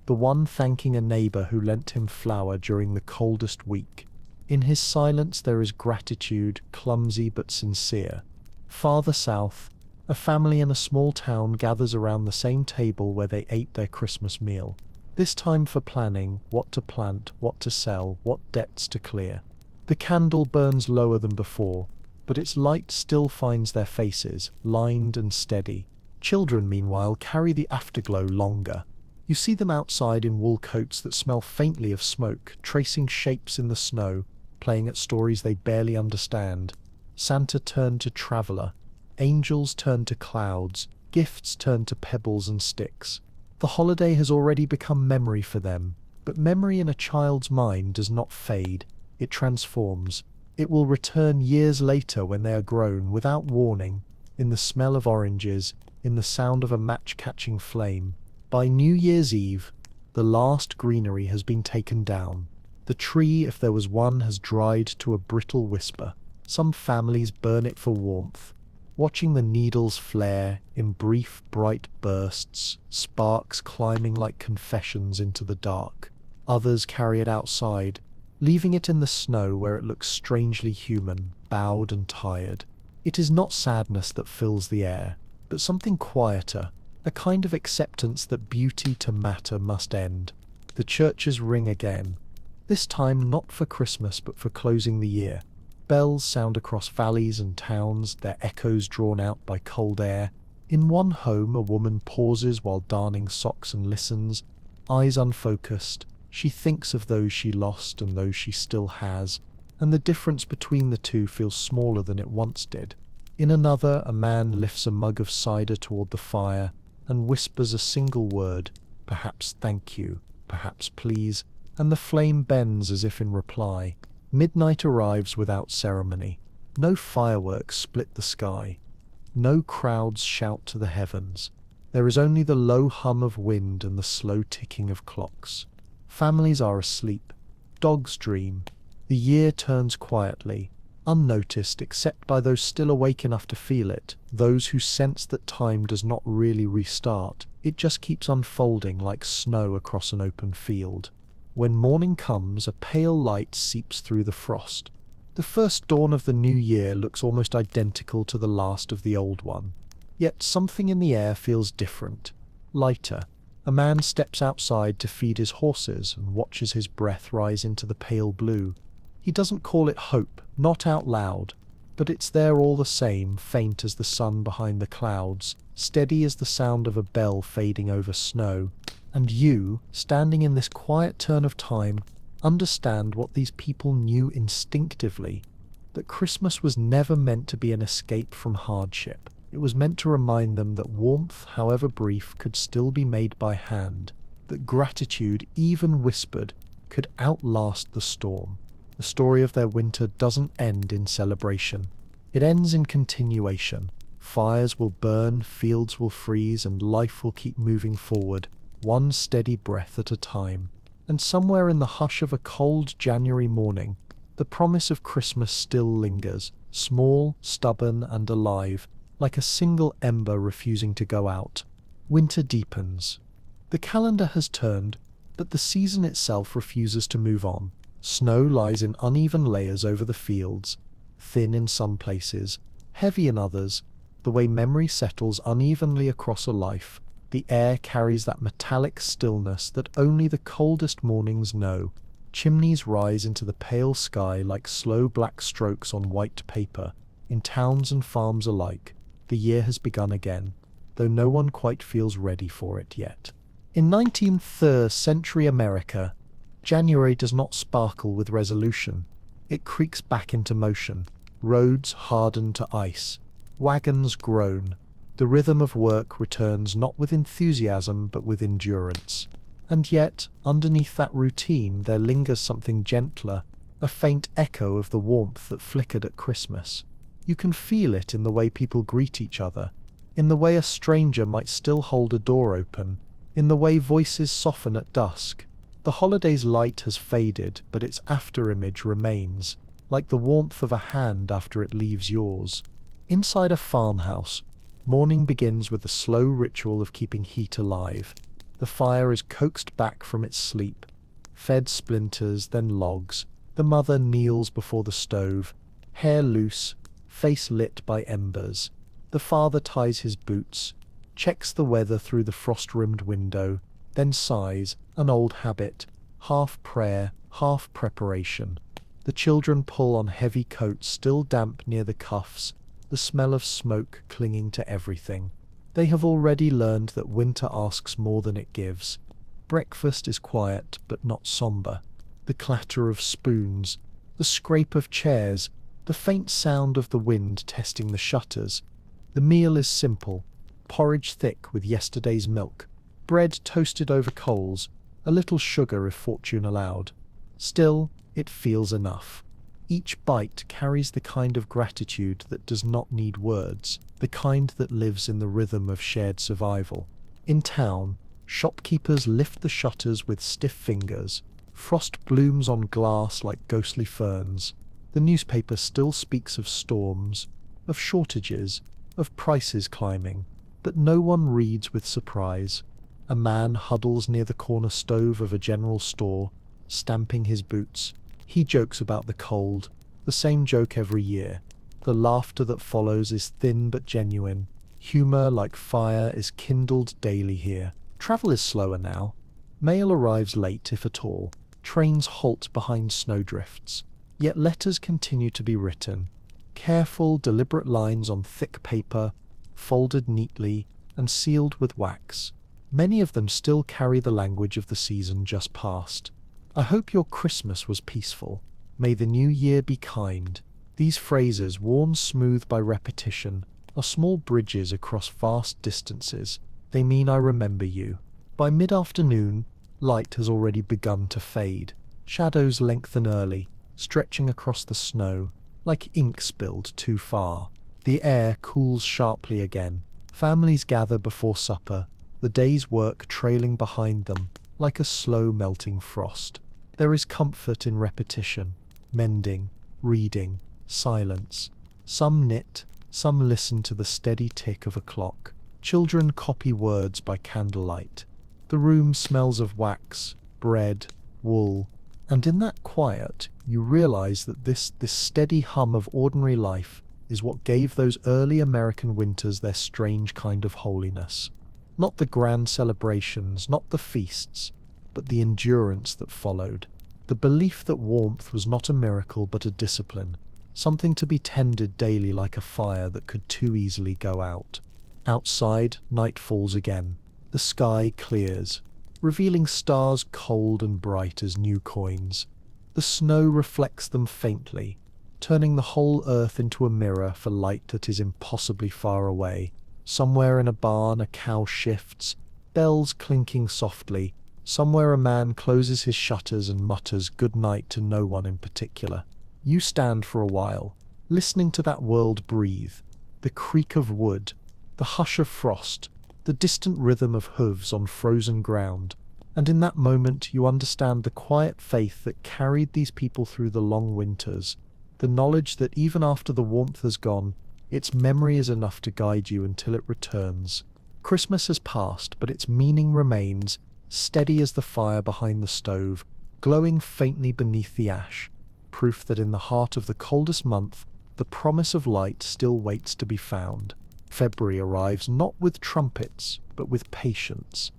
the one thanking a neighbor who lent him flour during the coldest week. In his silence there is gratitude, clumsy but sincere. Farther south, a family in a small town gathers around the same table where they ate their Christmas meal. This time for planning, what to plant, what to sell, what debts to clear. The candle burns lower than before, but its light still finds their faces, lined and steady. Children, meanwhile, carry the afterglow longer. You see them outside in wool coats that smell faintly of smoke, tracing shapes in the snow, playing at stories they barely understand. Santa turned to traveler, angels turned to clouds, gifts turned to pebbles and sticks. The holiday has already become memory for them, but memory in a child's mind does not fade. It transforms. It will return years later when they are grown, without warning, in the smell of oranges, in the sound of a match-catching flame. By New Year's Eve, the last greenery has been taken down. The tree, if there was one, has dried to a brittle whisper. Some families burn it for warmth, watching the needles flare in brief, bright bursts, sparks climbing like confessions into the dark. Others carry it outside, leaving it in the snow where it looks strangely human, bowed and tired. It is not sadness that fills the air, but something quieter, a kind of acceptance that beauty to matter must end. The churches ring again, this time not for Christmas but for closing the year. Bells sound across valleys and towns, their echoes drawn out by cold air. In one home a woman pauses while darning socks and listens, eyes unfocused. She thinks of those she lost and those she still has, and the difference between the two feels smaller than it once did. In another, a man lifts a mug of cider toward the fire and whispers a single word, perhaps thank you, perhaps please, and the flame bends as if in reply. Midnight arrives without ceremony. No fireworks split the sky. No crowds shout to the heavens. There is only the low hum of wind and the slow ticking of clocks. Families are asleep. Dogs dream. The year turns quietly, unnoticed except by those still awake enough to feel it, those who sense that time does not really restart. It just keeps unfolding like snow across an open field. When morning comes, a pale light seeps through the frost. The first dawn of the new year looks almost identical to the last of the old one. Yet something in the air feels different, lighter. A man steps outside to feed his horses and watches his breath rise into the pale blue. He doesn't call it hope, not out loud, but it's there all the same, faint as the sun behind the clouds, steady as the sound of a bell fading over snow. And you, standing in this quiet turn of time, understand what these people knew instinctively, that Christmas was never meant to be an escape from hardship. It was meant to remind them that warmth, however brief, could still be made by hand, that gratitude, even whispered, could outlast the storm. The story of their winter doesn't end in celebration. It ends in continuation. Fires will burn, fields will freeze, and life will keep moving forward, one steady breath at a time. And somewhere in the hush of a cold January morning, the promise of Christmas still lingers, small, stubborn, and alive, like a single ember refusing to go out. Winter deepens. The calendar has turned, but the season itself refuses to move on. Snow lies in uneven layers over the fields, thin in some places, heavy in others. The way memory settles unevenly across a life, the air carries that metallic stillness that only the coldest mornings know. Chimneys rise into the pale sky like slow black strokes on white paper. In towns and farms alike, the year has begun again, though no one quite feels ready for it yet. In 19th century America, January does not sparkle with resolution. It creaks back into motion. Roads harden to ice. Wagons groan. The rhythm of work returns not with enthusiasm but with endurance. And yet, underneath that routine, there lingers something gentler, a faint echo of the warmth that flickered at Christmas. You can feel it in the way people greet each other, in the way a stranger might still hold a door open, in the way voices soften at dusk. The holiday's light has faded, but its afterimage remains, like the warmth of a hand after it leaves yours. Inside a farmhouse, morning begins with the slow ritual of keeping heat alive. The fire is coaxed back from its sleep, fed splinters, then logs. The mother kneels before the stove, hair loose, face lit by embers. The father ties his boots, checks the weather through the frost-rimmed window, then sighs, an old habit, half prayer, half preparation. The children pull on heavy coats still damp near the cuffs, the smell of smoke clinging to everything. They have already learned that winter asks more than it gives. Breakfast is quiet but not somber. The clatter of spoons, the scrape of chairs, the faint sound of the wind testing the shutters. The meal is simple, porridge thick with yesterday's milk, bread toasted over coals, a little sugar if fortune allowed. Still, it feels enough. Each bite carries the kind of gratitude that does not need words, the kind that lives in the rhythm of shared survival. In town, shopkeepers lift the shutters with stiff fingers. Frost blooms on glass like ghostly ferns. The newspaper still speaks of storms, of shortages, of prices climbing, but no one reads with surprise. A man huddles near the corner stove of a general store, stamping his boots. He jokes about the cold, the same joke every year. The laughter that follows is thin but genuine. Humor, like fire, is kindled daily here. Travel is slower now. Mail arrives late, if at all. Trains halt behind snowdrifts. Yet letters continue to be written. Careful, deliberate lines on thick paper, folded neatly, and sealed with wax. Many of them still carry the language of the season just past. I hope your Christmas was peaceful. May the new year be kind. These phrases, worn smooth by repetition, are small bridges across vast distances. They mean I remember you. By mid-afternoon, light has already begun to fade. Shadows lengthen early, stretching across the snow, like ink spilled too far. The air cools sharply again. Families gather before supper, the day's work trailing behind them like a slow melting frost. There is comfort in repetition, mending, reading, silence. Some knit, some listen to the steady tick of a clock. Children copy words by candlelight. The room smells of wax, bread, wool, and in that quiet you realize that this steady hum of ordinary life is what gave those early American winters their strange kind of holiness. Not the grand celebrations, not the feasts, but the endurance that followed. The belief that warmth was not a miracle but a discipline, something to be tended daily like a fire that could too easily go out. Outside, night falls again. The sky clears, revealing stars cold and bright as new coins. The snow reflects them faintly, turning the whole earth into a mirror for light that is impossibly far away. Somewhere in a barn a cow shifts, bells clinking softly. Somewhere a man closes his shutters and mutters good night to no one in particular. You stand for a while, listening to that world breathe, the creak of wood, the hush of frost, the distant rhythm of hooves on frozen ground, and in that moment you understand the quiet faith that carried these people through the long winters, the knowledge that even after the warmth has gone, its memory is enough to guide you until it returns. Christmas has passed, but its meaning remains, steady as the fire behind the stove, glowing faintly beneath the ash, proof that in the heart of the coldest month, the promise of light still waits to be found. February arrives not with trumpets, but with patience.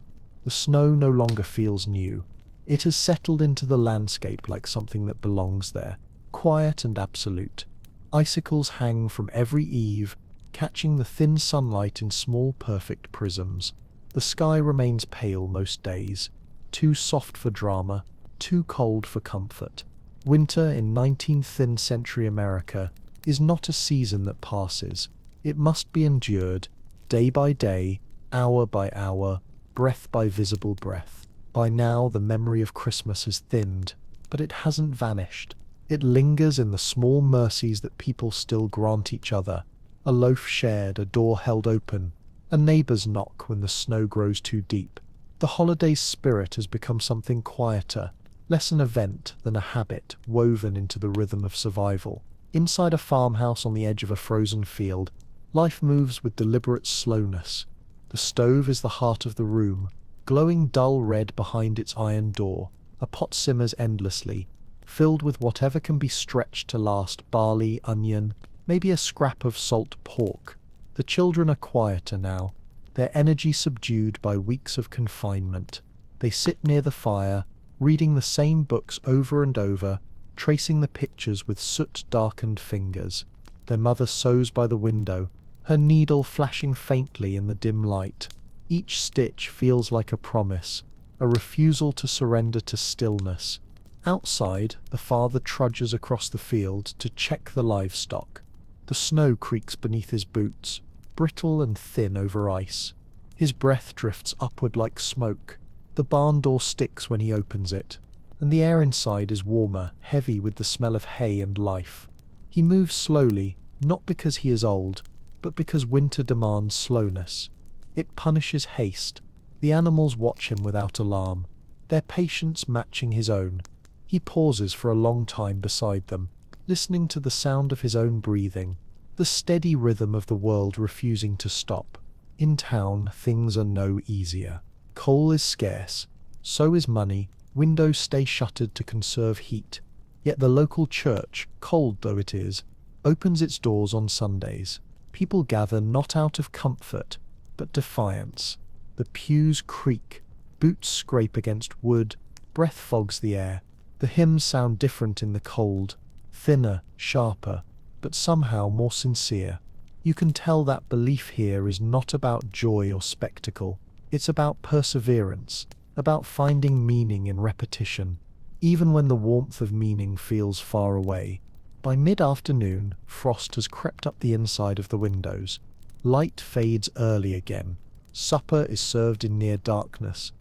The snow no longer feels new. It has settled into the landscape like something that belongs there, quiet and absolute. Icicles hang from every eave, catching the thin sunlight in small perfect prisms. The sky remains pale most days, too soft for drama, too cold for comfort. Winter in 19th century America is not a season that passes. It must be endured, day by day, hour by hour, breath by visible breath. By now the memory of Christmas has thinned, but it hasn't vanished. It lingers in the small mercies that people still grant each other. A loaf shared, a door held open, a neighbour's knock when the snow grows too deep. The holiday's spirit has become something quieter, less an event than a habit woven into the rhythm of survival. Inside a farmhouse on the edge of a frozen field, life moves with deliberate slowness. The stove is the heart of the room, glowing dull red behind its iron door. A pot simmers endlessly, filled with whatever can be stretched to last: barley, onion, maybe a scrap of salt pork. The children are quieter now, their energy subdued by weeks of confinement. They sit near the fire, reading the same books over and over, tracing the pictures with soot-darkened fingers. Their mother sews by the window, her needle flashing faintly in the dim light. Each stitch feels like a promise, a refusal to surrender to stillness. Outside, the father trudges across the field to check the livestock. The snow creaks beneath his boots, brittle and thin over ice. His breath drifts upward like smoke. The barn door sticks when he opens it, and the air inside is warmer, heavy with the smell of hay and life. He moves slowly, not because he is old, but because winter demands slowness. It punishes haste. The animals watch him without alarm, their patience matching his own. He pauses for a long time beside them, listening to the sound of his own breathing, the steady rhythm of the world refusing to stop. In town, things are no easier. Coal is scarce, so is money, windows stay shuttered to conserve heat. Yet the local church, cold though it is, opens its doors on Sundays. People gather not out of comfort, but defiance. The pews creak, boots scrape against wood, breath fogs the air. The hymns sound different in the cold, thinner, sharper, but somehow more sincere. You can tell that belief here is not about joy or spectacle. It's about perseverance, about finding meaning in repetition, even when the warmth of meaning feels far away. By mid-afternoon, frost has crept up the inside of the windows. Light fades early again. Supper is served in near darkness,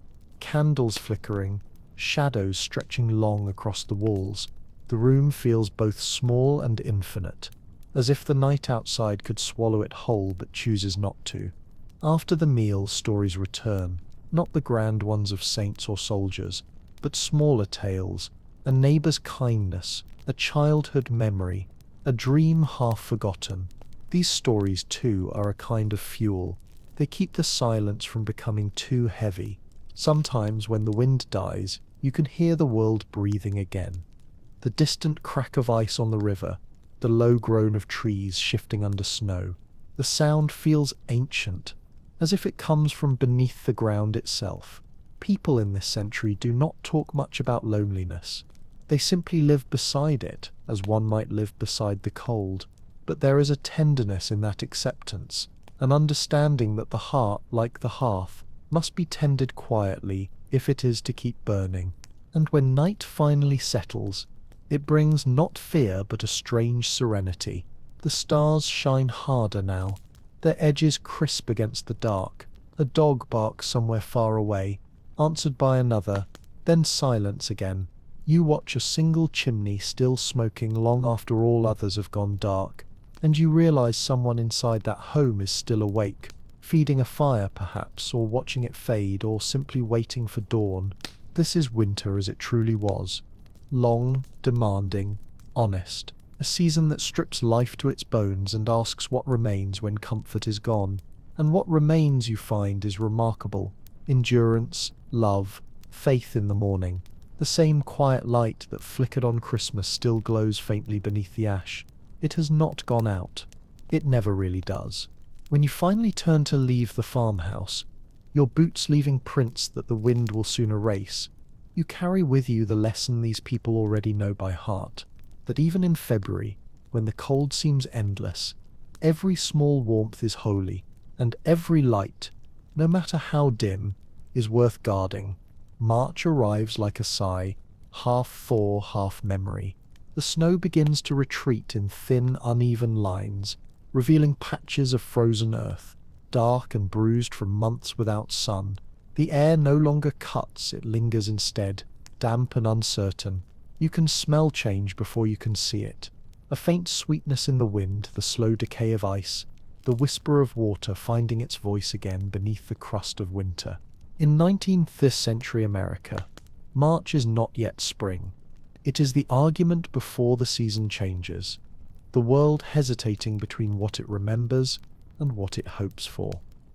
candles flickering, shadows stretching long across the walls. The room feels both small and infinite, as if the night outside could swallow it whole but chooses not to. After the meal, stories return, not the grand ones of saints or soldiers, but smaller tales, a neighbour's kindness, a childhood memory, a dream half forgotten. These stories, too, are a kind of fuel. They keep the silence from becoming too heavy. Sometimes, when the wind dies, you can hear the world breathing again. The distant crack of ice on the river, the low groan of trees shifting under snow. The sound feels ancient, as if it comes from beneath the ground itself. People in this century do not talk much about loneliness. They simply live beside it, as one might live beside the cold. But there is a tenderness in that acceptance, an understanding that the heart, like the hearth, must be tended quietly if it is to keep burning. And when night finally settles, it brings not fear but a strange serenity. The stars shine harder now, their edges crisp against the dark. A dog barks somewhere far away, answered by another, then silence again. You watch a single chimney still smoking long after all others have gone dark, and you realize someone inside that home is still awake, feeding a fire perhaps, or watching it fade, or simply waiting for dawn. This is winter as it truly was. Long, demanding, honest. A season that strips life to its bones and asks what remains when comfort is gone. And what remains, you find, is remarkable. Endurance, love, faith in the morning. The same quiet light that flickered on Christmas still glows faintly beneath the ash. It has not gone out. It never really does. When you finally turn to leave the farmhouse, your boots leaving prints that the wind will soon erase, you carry with you the lesson these people already know by heart, that even in February, when the cold seems endless, every small warmth is holy, and every light, no matter how dim, is worth guarding. March arrives like a sigh, half thaw, half memory. The snow begins to retreat in thin, uneven lines, revealing patches of frozen earth, dark and bruised from months without sun. The air no longer cuts, it lingers instead, damp and uncertain. You can smell change before you can see it. A faint sweetness in the wind, the slow decay of ice, the whisper of water finding its voice again beneath the crust of winter. In 19th century America, March is not yet spring. It is the argument before the season changes, the world hesitating between what it remembers and what it hopes for.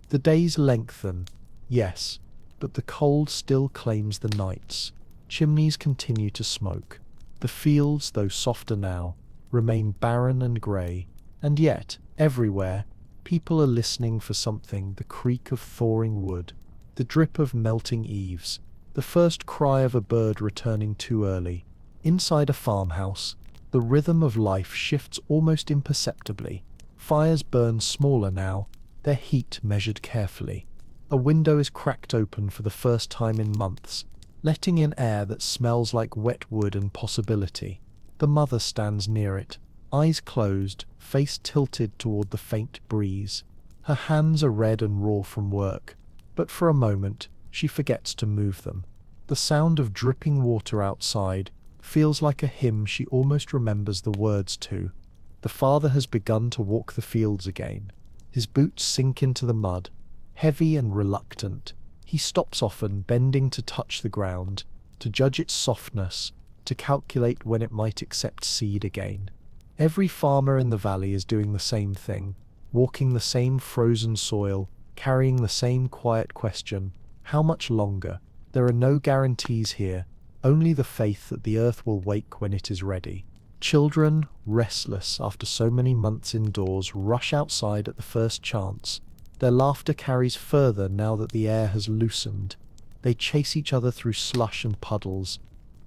The days lengthen, yes, but the cold still claims the nights. Chimneys continue to smoke. The fields, though softer now, remain barren and grey, and yet, everywhere, people are listening for something: the creak of thawing wood, the drip of melting eaves, the first cry of a bird returning too early. Inside a farmhouse, the rhythm of life shifts almost imperceptibly. Fires burn smaller now, their heat measured carefully. A window is cracked open for the first time in months, letting in air that smells like wet wood and possibility. The mother stands near it, eyes closed, face tilted toward the faint breeze. Her hands are red and raw from work, but for a moment she forgets to move them. The sound of dripping water outside feels like a hymn she almost remembers the words to. The father has begun to walk the fields again. His boots sink into the mud, heavy and reluctant. He stops often, bending to touch the ground, to judge its softness, to calculate when it might accept seed again. Every farmer in the valley is doing the same thing, walking the same frozen soil, carrying the same quiet question: how much longer? There are no guarantees here, only the faith that the earth will wake when it is ready. Children, restless after so many months indoors, rush outside at the first chance. Their laughter carries further now that the air has loosened. They chase each other through slush and puddles,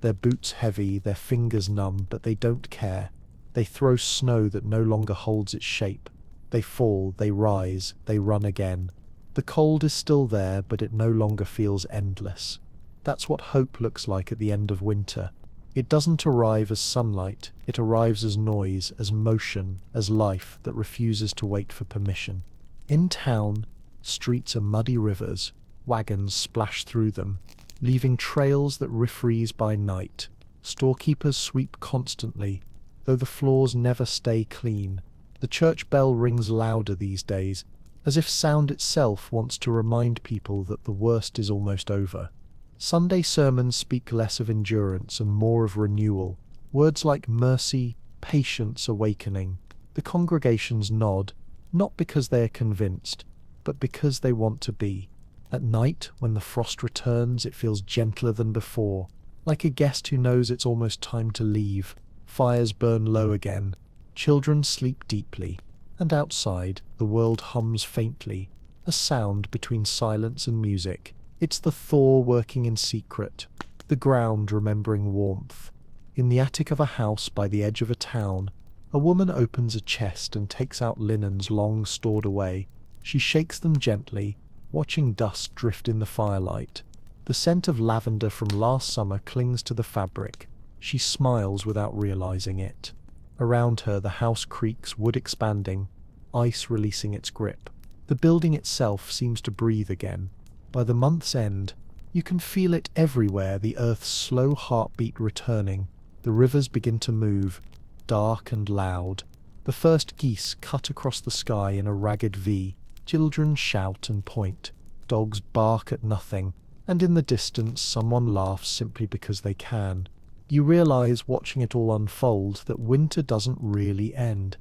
their boots heavy, their fingers numb, but they don't care. They throw snow that no longer holds its shape. They fall, they rise, they run again. The cold is still there, but it no longer feels endless. That's what hope looks like at the end of winter. It doesn't arrive as sunlight, it arrives as noise, as motion, as life that refuses to wait for permission. In town, streets are muddy rivers, wagons splash through them, leaving trails that refreeze by night. Storekeepers sweep constantly, though the floors never stay clean. The church bell rings louder these days, as if sound itself wants to remind people that the worst is almost over. Sunday sermons speak less of endurance and more of renewal. Words like mercy, patience, awakening. The congregations nod, not because they are convinced, but because they want to be. At night, when the frost returns, it feels gentler than before, like a guest who knows it's almost time to leave. Fires burn low again, children sleep deeply, and outside, the world hums faintly, a sound between silence and music. It's the thaw working in secret, the ground remembering warmth. In the attic of a house by the edge of a town, a woman opens a chest and takes out linens long stored away. She shakes them gently, watching dust drift in the firelight. The scent of lavender from last summer clings to the fabric. She smiles without realizing it. Around her, the house creaks, wood expanding, ice releasing its grip. The building itself seems to breathe again. By the month's end, you can feel it everywhere, the earth's slow heartbeat returning. The rivers begin to move, dark and loud. The first geese cut across the sky in a ragged V. Children shout and point. Dogs bark at nothing. And in the distance, someone laughs simply because they can. You realize, watching it all unfold, that winter doesn't really end.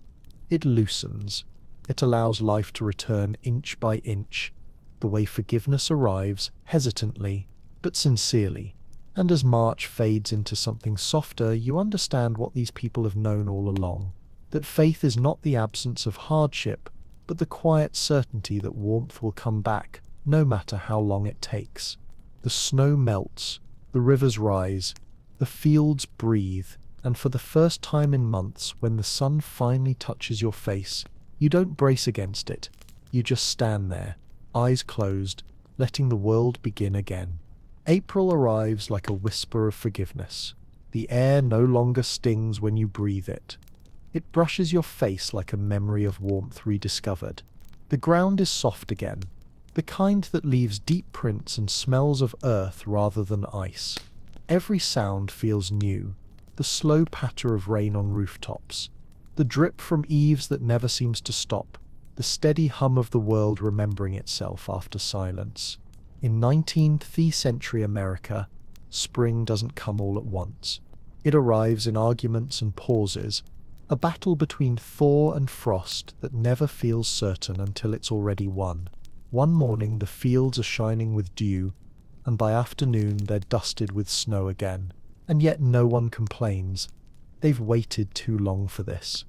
It loosens. It allows life to return inch by inch. The way forgiveness arrives, hesitantly, but sincerely. And as March fades into something softer, you understand what these people have known all along. That faith is not the absence of hardship, but the quiet certainty that warmth will come back, no matter how long it takes. The snow melts, the rivers rise, the fields breathe, and for the first time in months, when the sun finally touches your face, you don't brace against it. You just stand there, eyes closed, letting the world begin again. April arrives like a whisper of forgiveness. The air no longer stings when you breathe it. It brushes your face like a memory of warmth rediscovered. The ground is soft again, the kind that leaves deep prints and smells of earth rather than ice. Every sound feels new. The slow patter of rain on rooftops, the drip from eaves that never seems to stop, the steady hum of the world remembering itself after silence. In 19th century America, spring doesn't come all at once. It arrives in arguments and pauses, a battle between thaw and frost that never feels certain until it's already won. One morning the fields are shining with dew, and by afternoon they're dusted with snow again. And yet no one complains. They've waited too long for this.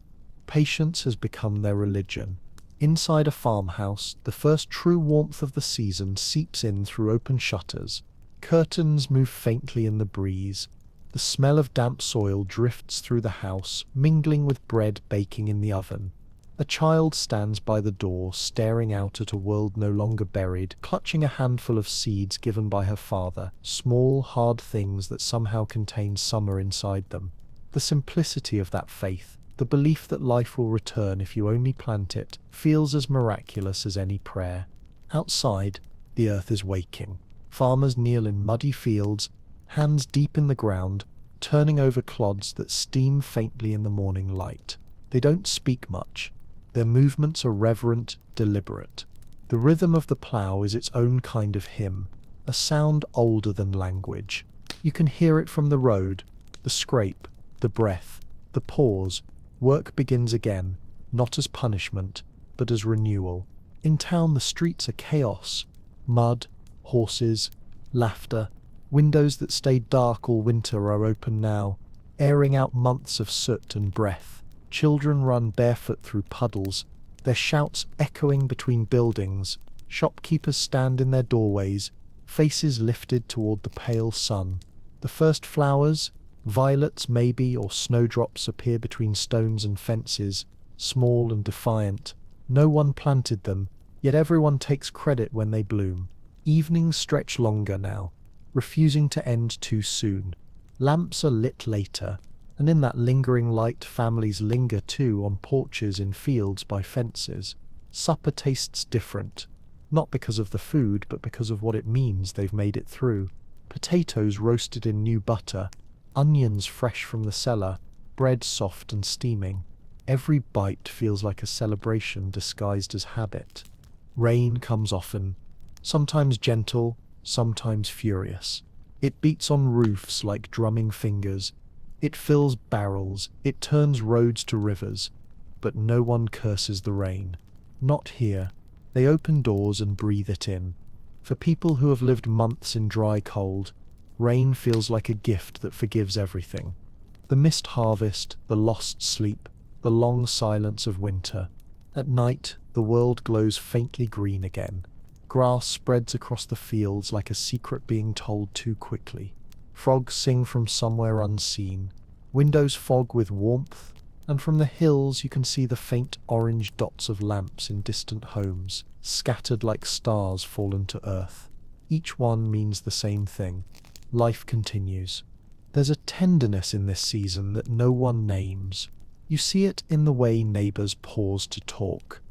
Patience has become their religion. Inside a farmhouse, the first true warmth of the season seeps in through open shutters. Curtains move faintly in the breeze. The smell of damp soil drifts through the house, mingling with bread baking in the oven. A child stands by the door, staring out at a world no longer buried, clutching a handful of seeds given by her father, small, hard things that somehow contain summer inside them. The simplicity of that faith, the belief that life will return if you only plant it, feels as miraculous as any prayer. Outside, the earth is waking. Farmers kneel in muddy fields, hands deep in the ground, turning over clods that steam faintly in the morning light. They don't speak much. Their movements are reverent, deliberate. The rhythm of the plough is its own kind of hymn, a sound older than language. You can hear it from the road, the scrape, the breath, the pause. Work begins again, not as punishment, but as renewal. In town the streets are chaos. Mud, horses, laughter. Windows that stayed dark all winter are open now, airing out months of soot and breath. Children run barefoot through puddles, their shouts echoing between buildings. Shopkeepers stand in their doorways, faces lifted toward the pale sun. The first flowers, violets maybe, or snowdrops, appear between stones and fences, small and defiant. No one planted them, yet everyone takes credit when they bloom. Evenings stretch longer now, refusing to end too soon. Lamps are lit later, and in that lingering light families linger too, on porches, in fields, by fences. Supper tastes different, not because of the food, but because of what it means they've made it through. Potatoes roasted in new butter, onions fresh from the cellar, bread soft and steaming. Every bite feels like a celebration disguised as habit. Rain comes often, sometimes gentle, sometimes furious. It beats on roofs like drumming fingers. It fills barrels, it turns roads to rivers. But no one curses the rain. Not here. They open doors and breathe it in. For people who have lived months in dry cold, rain feels like a gift that forgives everything. The missed harvest, the lost sleep, the long silence of winter. At night, the world glows faintly green again. Grass spreads across the fields like a secret being told too quickly. Frogs sing from somewhere unseen. Windows fog with warmth, and from the hills you can see the faint orange dots of lamps in distant homes, scattered like stars fallen to earth. Each one means the same thing. Life continues. There's a tenderness in this season that no one names. You see it in the way neighbors pause to talk,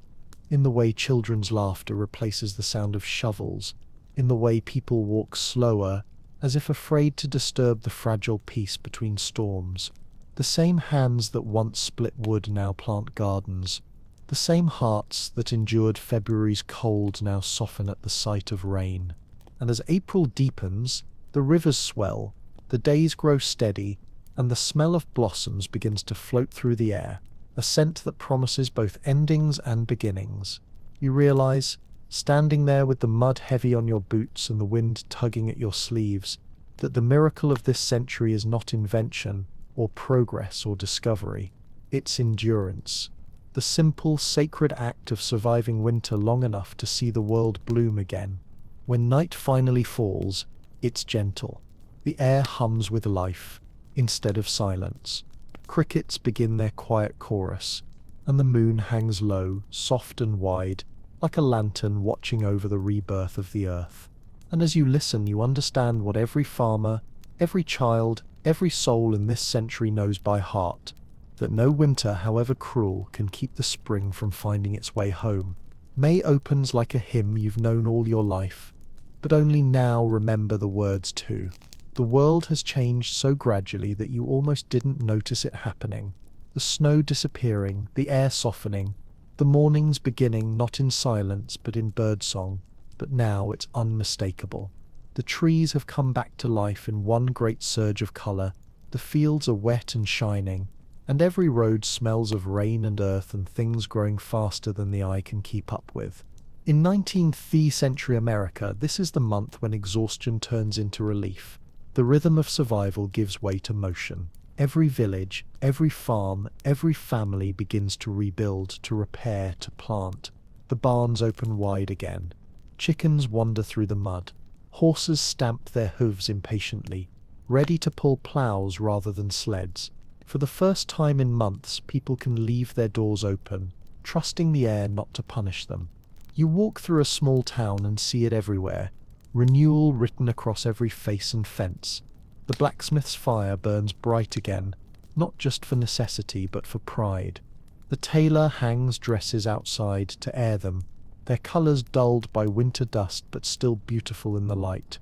in the way children's laughter replaces the sound of shovels, in the way people walk slower, as if afraid to disturb the fragile peace between storms. The same hands that once split wood now plant gardens. The same hearts that endured February's cold now soften at the sight of rain. And as April deepens, the rivers swell, the days grow steady, and the smell of blossoms begins to float through the air, a scent that promises both endings and beginnings. You realize, standing there with the mud heavy on your boots and the wind tugging at your sleeves, that the miracle of this century is not invention, or progress or discovery. It's endurance. The simple, sacred act of surviving winter long enough to see the world bloom again. When night finally falls, it's gentle. The air hums with life, instead of silence. Crickets begin their quiet chorus, and the moon hangs low, soft and wide, like a lantern watching over the rebirth of the earth. And as you listen, you understand what every farmer, every child, every soul in this century knows by heart, that no winter, however cruel, can keep the spring from finding its way home. May opens like a hymn you've known all your life, but only now remember the words too. The world has changed so gradually that you almost didn't notice it happening. The snow disappearing, the air softening, the mornings beginning not in silence but in birdsong, but now it's unmistakable. The trees have come back to life in one great surge of colour, the fields are wet and shining, and every road smells of rain and earth and things growing faster than the eye can keep up with. In 19th century America, this is the month when exhaustion turns into relief. The rhythm of survival gives way to motion. Every village, every farm, every family begins to rebuild, to repair, to plant. The barns open wide again. Chickens wander through the mud. Horses stamp their hooves impatiently, ready to pull ploughs rather than sleds. For the first time in months, people can leave their doors open, trusting the air not to punish them. You walk through a small town and see it everywhere. Renewal written across every face and fence. The blacksmith's fire burns bright again, not just for necessity but for pride. The tailor hangs dresses outside to air them, their colours dulled by winter dust but still beautiful in the light.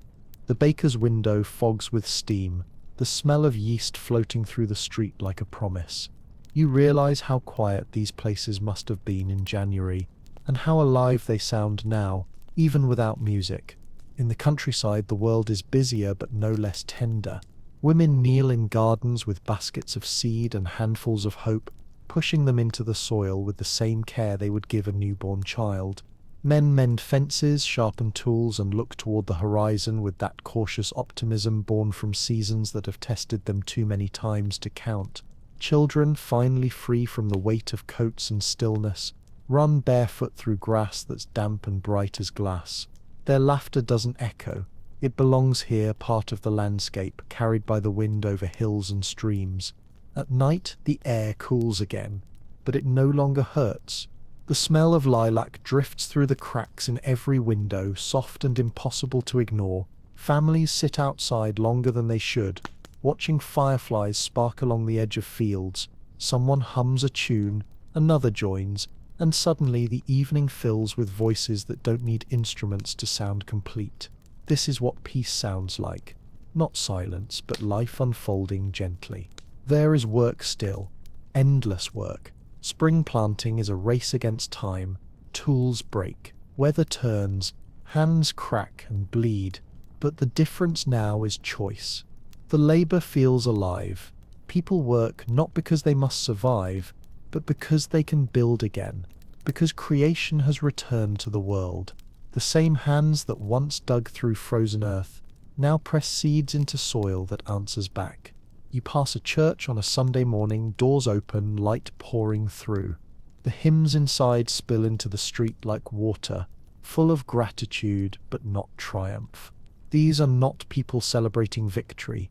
The baker's window fogs with steam, the smell of yeast floating through the street like a promise. You realise how quiet these places must have been in January, and how alive they sound now, even without music. In the countryside, the world is busier but no less tender. Women kneel in gardens with baskets of seed and handfuls of hope, pushing them into the soil with the same care they would give a newborn child. Men mend fences, sharpen tools, and look toward the horizon with that cautious optimism born from seasons that have tested them too many times to count. Children, finally free from the weight of coats and stillness, run barefoot through grass that's damp and bright as glass. Their laughter doesn't echo. It belongs here, part of the landscape, carried by the wind over hills and streams. At night, the air cools again, but it no longer hurts. The smell of lilac drifts through the cracks in every window, soft and impossible to ignore. Families sit outside longer than they should, watching fireflies spark along the edge of fields. Someone hums a tune, another joins, and suddenly the evening fills with voices that don't need instruments to sound complete. This is what peace sounds like. Not silence, but life unfolding gently. There is work still. Endless work. Spring planting is a race against time. Tools break. Weather turns, hands crack and bleed, but the difference now is choice. The labor feels alive. People work not because they must survive, but because they can build again, because creation has returned to the world. The same hands that once dug through frozen earth now press seeds into soil that answers back. You pass a church on a Sunday morning, doors open, light pouring through. The hymns inside spill into the street like water, full of gratitude but not triumph. These are not people celebrating victory.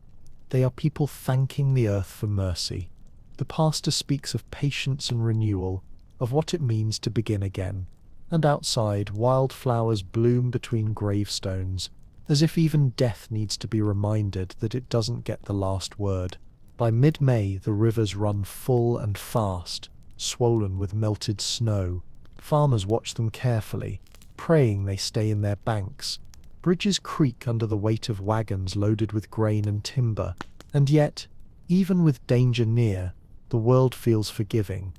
They are people thanking the earth for mercy. The pastor speaks of patience and renewal, of what it means to begin again. And outside, wildflowers bloom between gravestones, as if even death needs to be reminded that it doesn't get the last word. By mid-May, the rivers run full and fast, swollen with melted snow. Farmers watch them carefully, praying they stay in their banks. Bridges creak under the weight of wagons loaded with grain and timber. And yet, even with danger near, the world feels forgiving.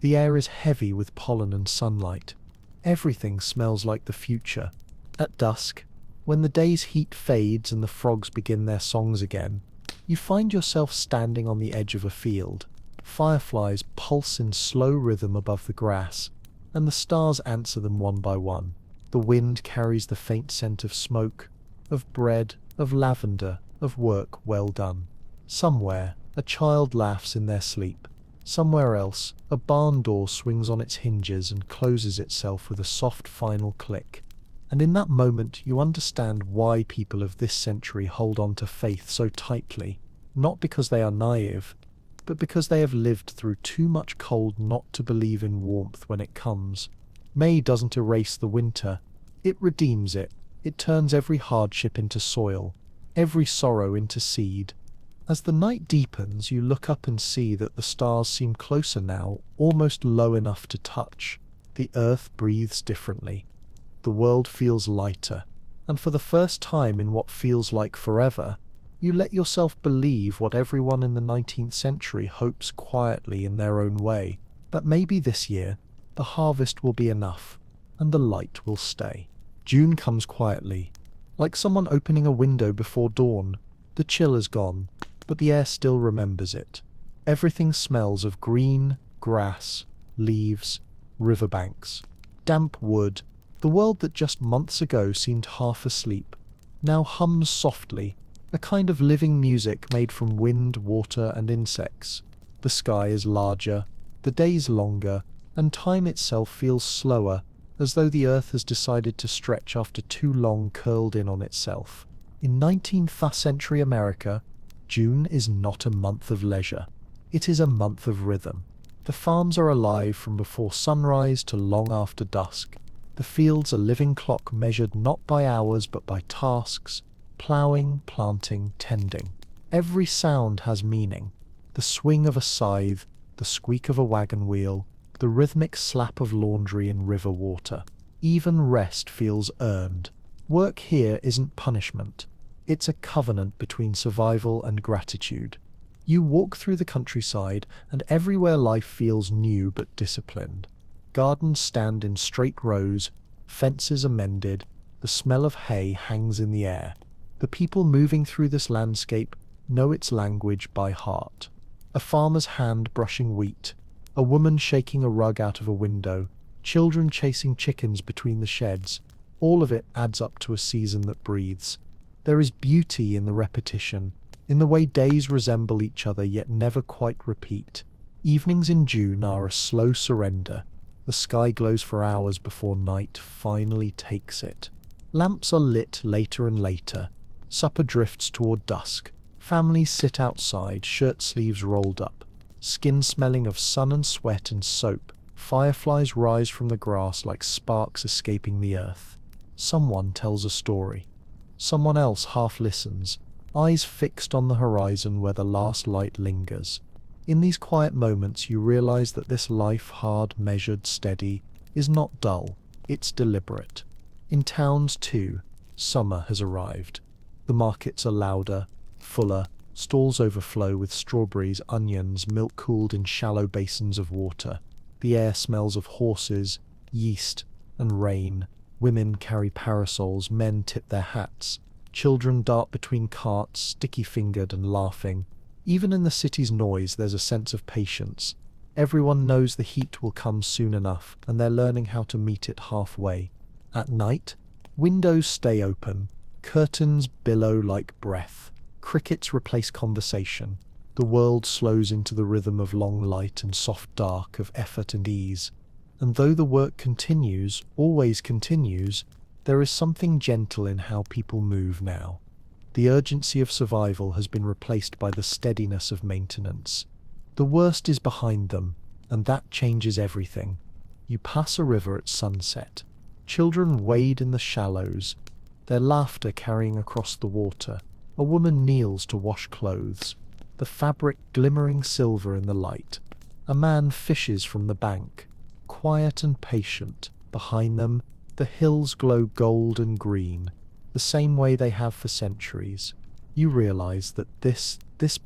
The air is heavy with pollen and sunlight. Everything smells like the future. At dusk, when the day's heat fades and the frogs begin their songs again, you find yourself standing on the edge of a field. Fireflies pulse in slow rhythm above the grass, and the stars answer them one by one. The wind carries the faint scent of smoke, of bread, of lavender, of work well done. Somewhere, a child laughs in their sleep. Somewhere else, a barn door swings on its hinges and closes itself with a soft final click. And in that moment you understand why people of this century hold on to faith so tightly, not because they are naive, but because they have lived through too much cold not to believe in warmth when it comes. May doesn't erase the winter, it redeems it. It turns every hardship into soil, every sorrow into seed. As the night deepens, you look up and see that the stars seem closer now, almost low enough to touch. The earth breathes differently. The world feels lighter, and for the first time in what feels like forever, you let yourself believe what everyone in the 19th century hopes quietly in their own way, that maybe this year the harvest will be enough, and the light will stay. June comes quietly, like someone opening a window before dawn. The chill is gone, but the air still remembers it. Everything smells of green, grass, leaves, riverbanks, damp wood. The world that just months ago seemed half asleep now hums softly, a kind of living music made from wind, water, and insects. The sky is larger, the days longer, and time itself feels slower, as though the earth has decided to stretch after too long curled in on itself. In 19th century America, June is not a month of leisure. It is a month of rhythm. The farms are alive from before sunrise to long after dusk. The fields a living clock measured not by hours but by tasks, ploughing, planting, tending. Every sound has meaning. The swing of a scythe, the squeak of a wagon wheel, the rhythmic slap of laundry in river water. Even rest feels earned. Work here isn't punishment. It's a covenant between survival and gratitude. You walk through the countryside, and everywhere life feels new but disciplined. Gardens stand in straight rows, fences are mended, the smell of hay hangs in the air. The people moving through this landscape know its language by heart. A farmer's hand brushing wheat, a woman shaking a rug out of a window, children chasing chickens between the sheds. All of it adds up to a season that breathes. There is beauty in the repetition, in the way days resemble each other yet never quite repeat. Evenings in June are a slow surrender. The sky glows for hours before night finally takes it. Lamps are lit later and later. Supper drifts toward dusk. Families sit outside, shirt sleeves rolled up, skin smelling of sun and sweat and soap. Fireflies rise from the grass like sparks escaping the earth. Someone tells a story. Someone else half listens, eyes fixed on the horizon where the last light lingers. In these quiet moments you realize that this life, hard, measured, steady, is not dull, it's deliberate. In towns too, summer has arrived. The markets are louder, fuller, stalls overflow with strawberries, onions, milk cooled in shallow basins of water. The air smells of horses, yeast, and rain. Women carry parasols, men tip their hats. Children dart between carts, sticky-fingered and laughing. Even in the city's noise, there's a sense of patience. Everyone knows the heat will come soon enough, and they're learning how to meet it halfway. At night, windows stay open, curtains billow like breath. Crickets replace conversation. The world slows into the rhythm of long light and soft dark, of effort and ease. And though the work continues, always continues, there is something gentle in how people move now. The urgency of survival has been replaced by the steadiness of maintenance. The worst is behind them, and that changes everything. You pass a river at sunset. Children wade in the shallows, their laughter carrying across the water. A woman kneels to wash clothes, the fabric glimmering silver in the light. A man fishes from the bank, quiet and patient. Behind them, the hills glow gold and green, the same way they have for centuries. You realize that this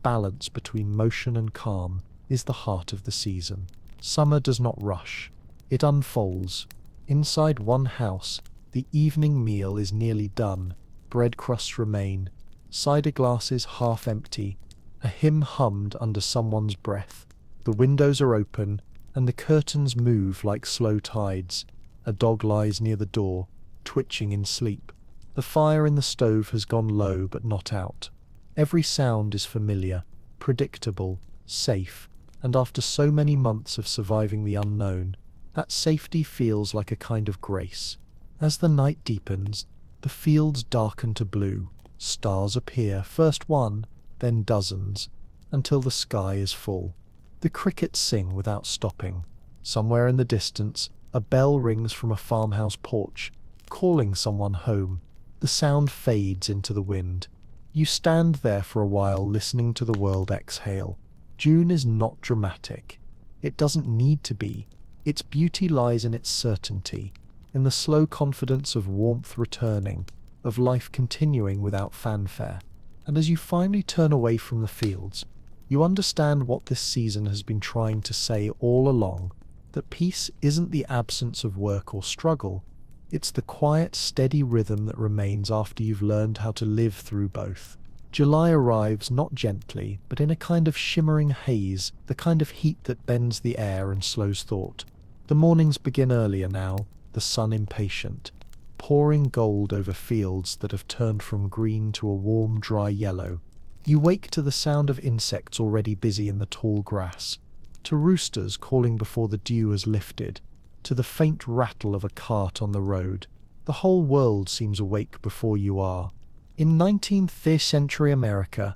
balance between motion and calm is the heart of the season. Summer does not rush. It unfolds. Inside one house, the evening meal is nearly done. Bread crusts remain, cider glasses half empty, a hymn hummed under someone's breath. The windows are open, and the curtains move like slow tides. A dog lies near the door, twitching in sleep. The fire in the stove has gone low but not out. Every sound is familiar, predictable, safe, and after so many months of surviving the unknown, that safety feels like a kind of grace. As the night deepens, the fields darken to blue. Stars appear, first one, then dozens, until the sky is full. The crickets sing without stopping. Somewhere in the distance, a bell rings from a farmhouse porch, calling someone home. The sound fades into the wind. You stand there for a while, listening to the world exhale. June is not dramatic. It doesn't need to be. Its beauty lies in its certainty, in the slow confidence of warmth returning, of life continuing without fanfare. And as you finally turn away from the fields, you understand what this season has been trying to say all along, that peace isn't the absence of work or struggle, it's the quiet, steady rhythm that remains after you've learned how to live through both. July arrives not gently, but in a kind of shimmering haze, the kind of heat that bends the air and slows thought. The mornings begin earlier now, the sun impatient, pouring gold over fields that have turned from green to a warm, dry yellow. You wake to the sound of insects already busy in the tall grass, to roosters calling before the dew has lifted, to the faint rattle of a cart on the road. The whole world seems awake before you are. In 19th century America,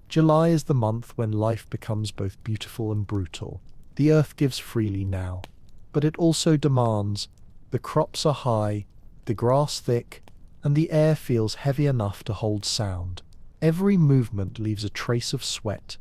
July is the month when life becomes both beautiful and brutal. The earth gives freely now, but it also demands. The crops are high, the grass thick, and the air feels heavy enough to hold sound. Every movement leaves a trace of sweat.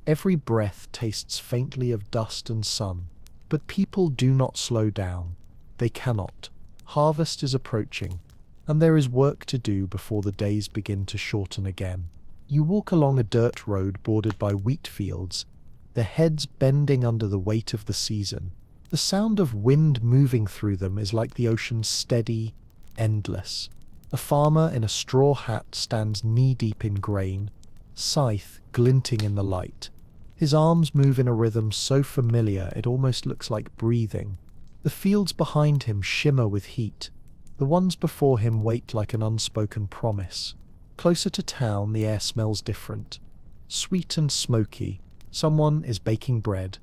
Every breath tastes faintly of dust and sun. But people do not slow down. They cannot. Harvest is approaching, and there is work to do before the days begin to shorten again. You walk along a dirt road bordered by wheat fields, their heads bending under the weight of the season. The sound of wind moving through them is like the ocean's steady, endless. A farmer in a straw hat stands knee-deep in grain, scythe glinting in the light. His arms move in a rhythm so familiar it almost looks like breathing. The fields behind him shimmer with heat. The ones before him wait like an unspoken promise. Closer to town, the air smells different. Sweet and smoky. Someone is baking bread.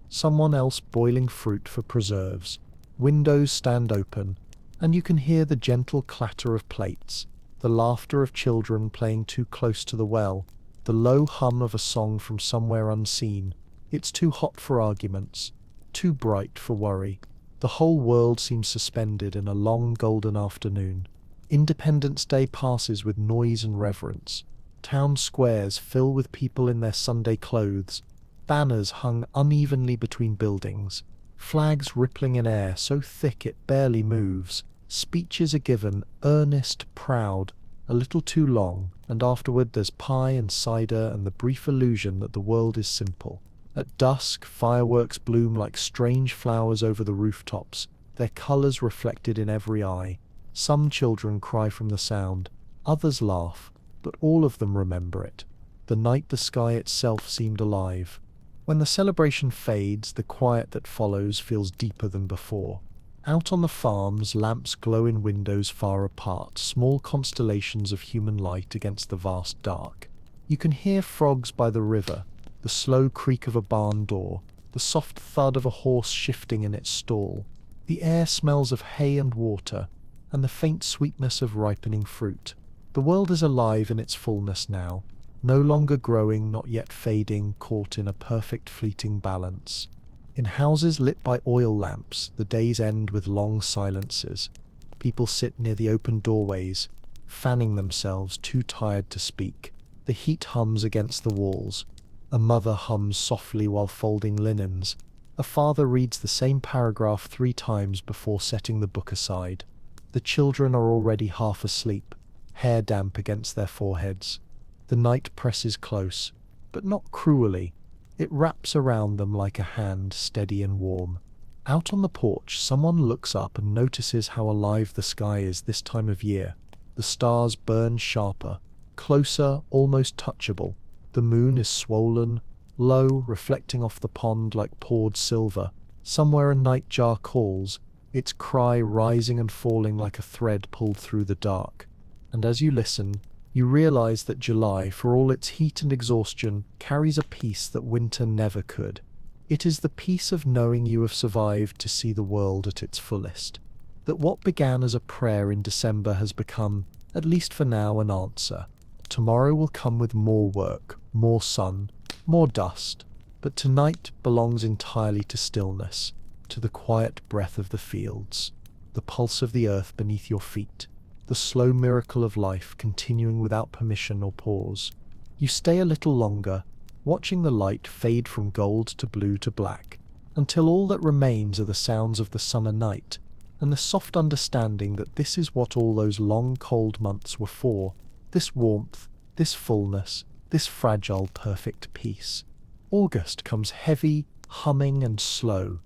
Someone else boiling fruit for preserves. Windows stand open, and you can hear the gentle clatter of plates, the laughter of children playing too close to the well, the low hum of a song from somewhere unseen. It's too hot for arguments, too bright for worry. The whole world seems suspended in a long golden afternoon. Independence Day passes with noise and reverence. Town squares fill with people in their Sunday clothes, banners hung unevenly between buildings, flags rippling in air so thick it barely moves. Speeches are given, earnest, proud, a little too long, and afterward there's pie and cider and the brief illusion that the world is simple. At dusk, fireworks bloom like strange flowers over the rooftops, their colours reflected in every eye. Some children cry from the sound, others laugh, but all of them remember it. The night the sky itself seemed alive. When the celebration fades, the quiet that follows feels deeper than before. Out on the farms, lamps glow in windows far apart, small constellations of human light against the vast dark. You can hear frogs by the river, the slow creak of a barn door, the soft thud of a horse shifting in its stall. The air smells of hay and water, and the faint sweetness of ripening fruit. The world is alive in its fullness now, no longer growing, not yet fading, caught in a perfect fleeting balance. In houses lit by oil lamps, the days end with long silences. People sit near the open doorways, fanning themselves, too tired to speak. The heat hums against the walls. A mother hums softly while folding linens. A father reads the same paragraph 3 times before setting the book aside. The children are already half asleep, hair damp against their foreheads. The night presses close, but not cruelly. It wraps around them like a hand, steady and warm. Out on the porch, someone looks up and notices how alive the sky is this time of year. The stars burn sharper, closer, almost touchable. The moon is swollen, low, reflecting off the pond like poured silver. Somewhere a nightjar calls, its cry rising and falling like a thread pulled through the dark. And as you listen, you realize that July, for all its heat and exhaustion, carries a peace that winter never could. It is the peace of knowing you have survived to see the world at its fullest. That what began as a prayer in December has become, at least for now, an answer. Tomorrow will come with more work, more sun, more dust, but tonight belongs entirely to stillness, to the quiet breath of the fields, the pulse of the earth beneath your feet, the slow miracle of life continuing without permission or pause. You stay a little longer, watching the light fade from gold to blue to black, until all that remains are the sounds of the summer night, and the soft understanding that this is what all those long cold months were for, this warmth, this fullness, this fragile perfect peace. August comes heavy, humming and slow,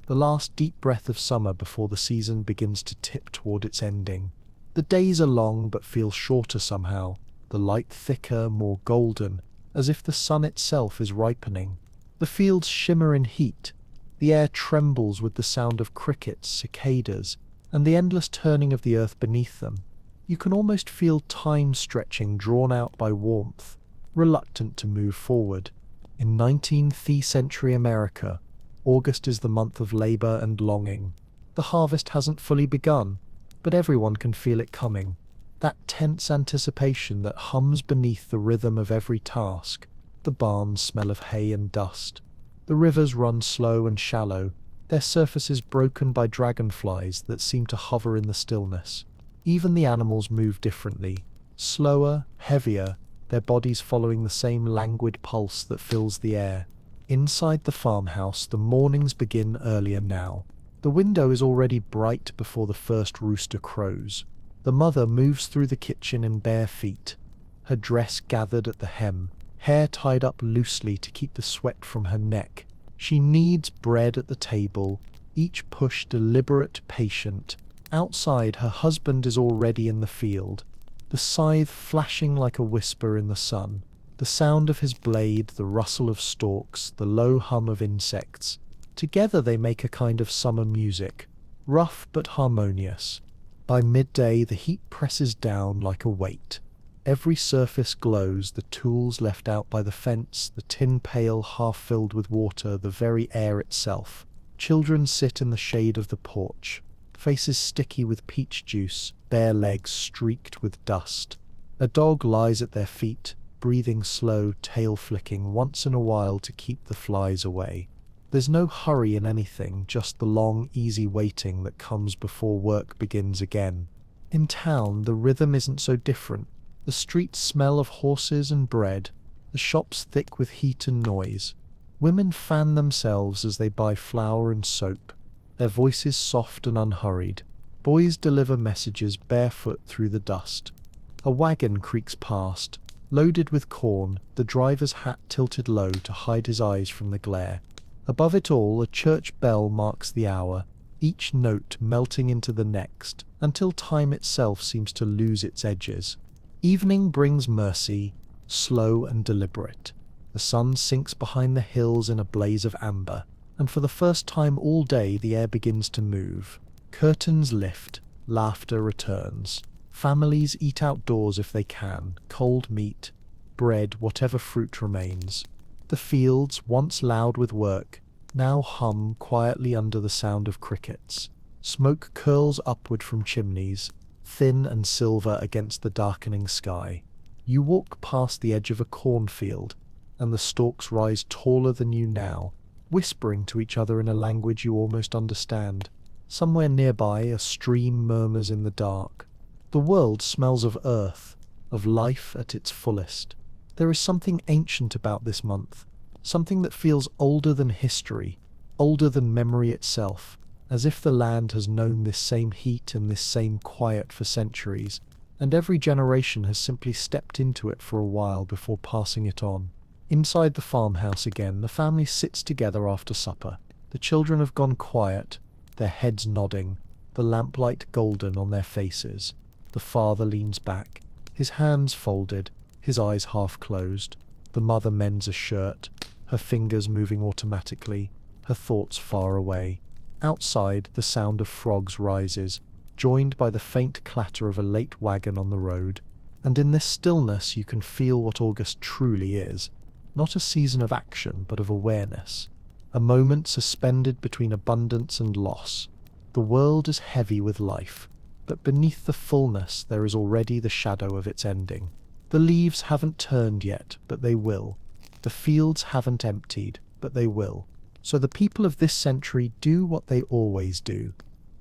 the last deep breath of summer before the season begins to tip toward its ending. The days are long but feel shorter somehow, the light thicker, more golden, as if the sun itself is ripening. The fields shimmer in heat, the air trembles with the sound of crickets, cicadas, and the endless turning of the earth beneath them. You can almost feel time stretching, drawn out by warmth, reluctant to move forward. In 19th century America, August is the month of labor and longing. The harvest hasn't fully begun, but everyone can feel it coming. That tense anticipation that hums beneath the rhythm of every task. The barns smell of hay and dust. The rivers run slow and shallow, their surfaces broken by dragonflies that seem to hover in the stillness. Even the animals move differently, slower, heavier, their bodies following the same languid pulse that fills the air. Inside the farmhouse, the mornings begin earlier now. The window is already bright before the first rooster crows. The mother moves through the kitchen in bare feet, her dress gathered at the hem, hair tied up loosely to keep the sweat from her neck. She kneads bread at the table, each push deliberate, patient. Outside, her husband is already in the field, the scythe flashing like a whisper in the sun. The sound of his blade, the rustle of stalks, the low hum of insects. Together they make a kind of summer music, rough but harmonious. By midday the heat presses down like a weight. Every surface glows, the tools left out by the fence, the tin pail half filled with water, the very air itself. Children sit in the shade of the porch, faces sticky with peach juice, bare legs streaked with dust. A dog lies at their feet, breathing slow, tail flicking once in a while to keep the flies away. There's no hurry in anything, just the long, easy waiting that comes before work begins again. In town, the rhythm isn't so different. The streets smell of horses and bread, the shops thick with heat and noise. Women fan themselves as they buy flour and soap, their voices soft and unhurried. Boys deliver messages barefoot through the dust. A wagon creaks past, loaded with corn, the driver's hat tilted low to hide his eyes from the glare. Above it all, a church bell marks the hour, each note melting into the next, until time itself seems to lose its edges. Evening brings mercy, slow and deliberate. The sun sinks behind the hills in a blaze of amber, and for the first time all day the air begins to move. Curtains lift, laughter returns. Families eat outdoors if they can, cold meat, bread, whatever fruit remains. The fields, once loud with work, now hum quietly under the sound of crickets. Smoke curls upward from chimneys, thin and silver against the darkening sky. You walk past the edge of a cornfield, and the stalks rise taller than you now, whispering to each other in a language you almost understand. Somewhere nearby, a stream murmurs in the dark. The world smells of earth, of life at its fullest. There is something ancient about this month, something that feels older than history, older than memory itself, as if the land has known this same heat and this same quiet for centuries, and every generation has simply stepped into it for a while before passing it on. Inside the farmhouse again, the family sits together after supper. The children have gone quiet, their heads nodding, the lamplight golden on their faces. The father leans back, his hands folded, his eyes half closed. The mother mends a shirt, her fingers moving automatically, her thoughts far away. Outside, the sound of frogs rises, joined by the faint clatter of a late wagon on the road. And in this stillness you can feel what August truly is. Not a season of action, but of awareness. A moment suspended between abundance and loss. The world is heavy with life, but beneath the fullness there is already the shadow of its ending. The leaves haven't turned yet, but they will. The fields haven't emptied, but they will. So the people of this century do what they always do.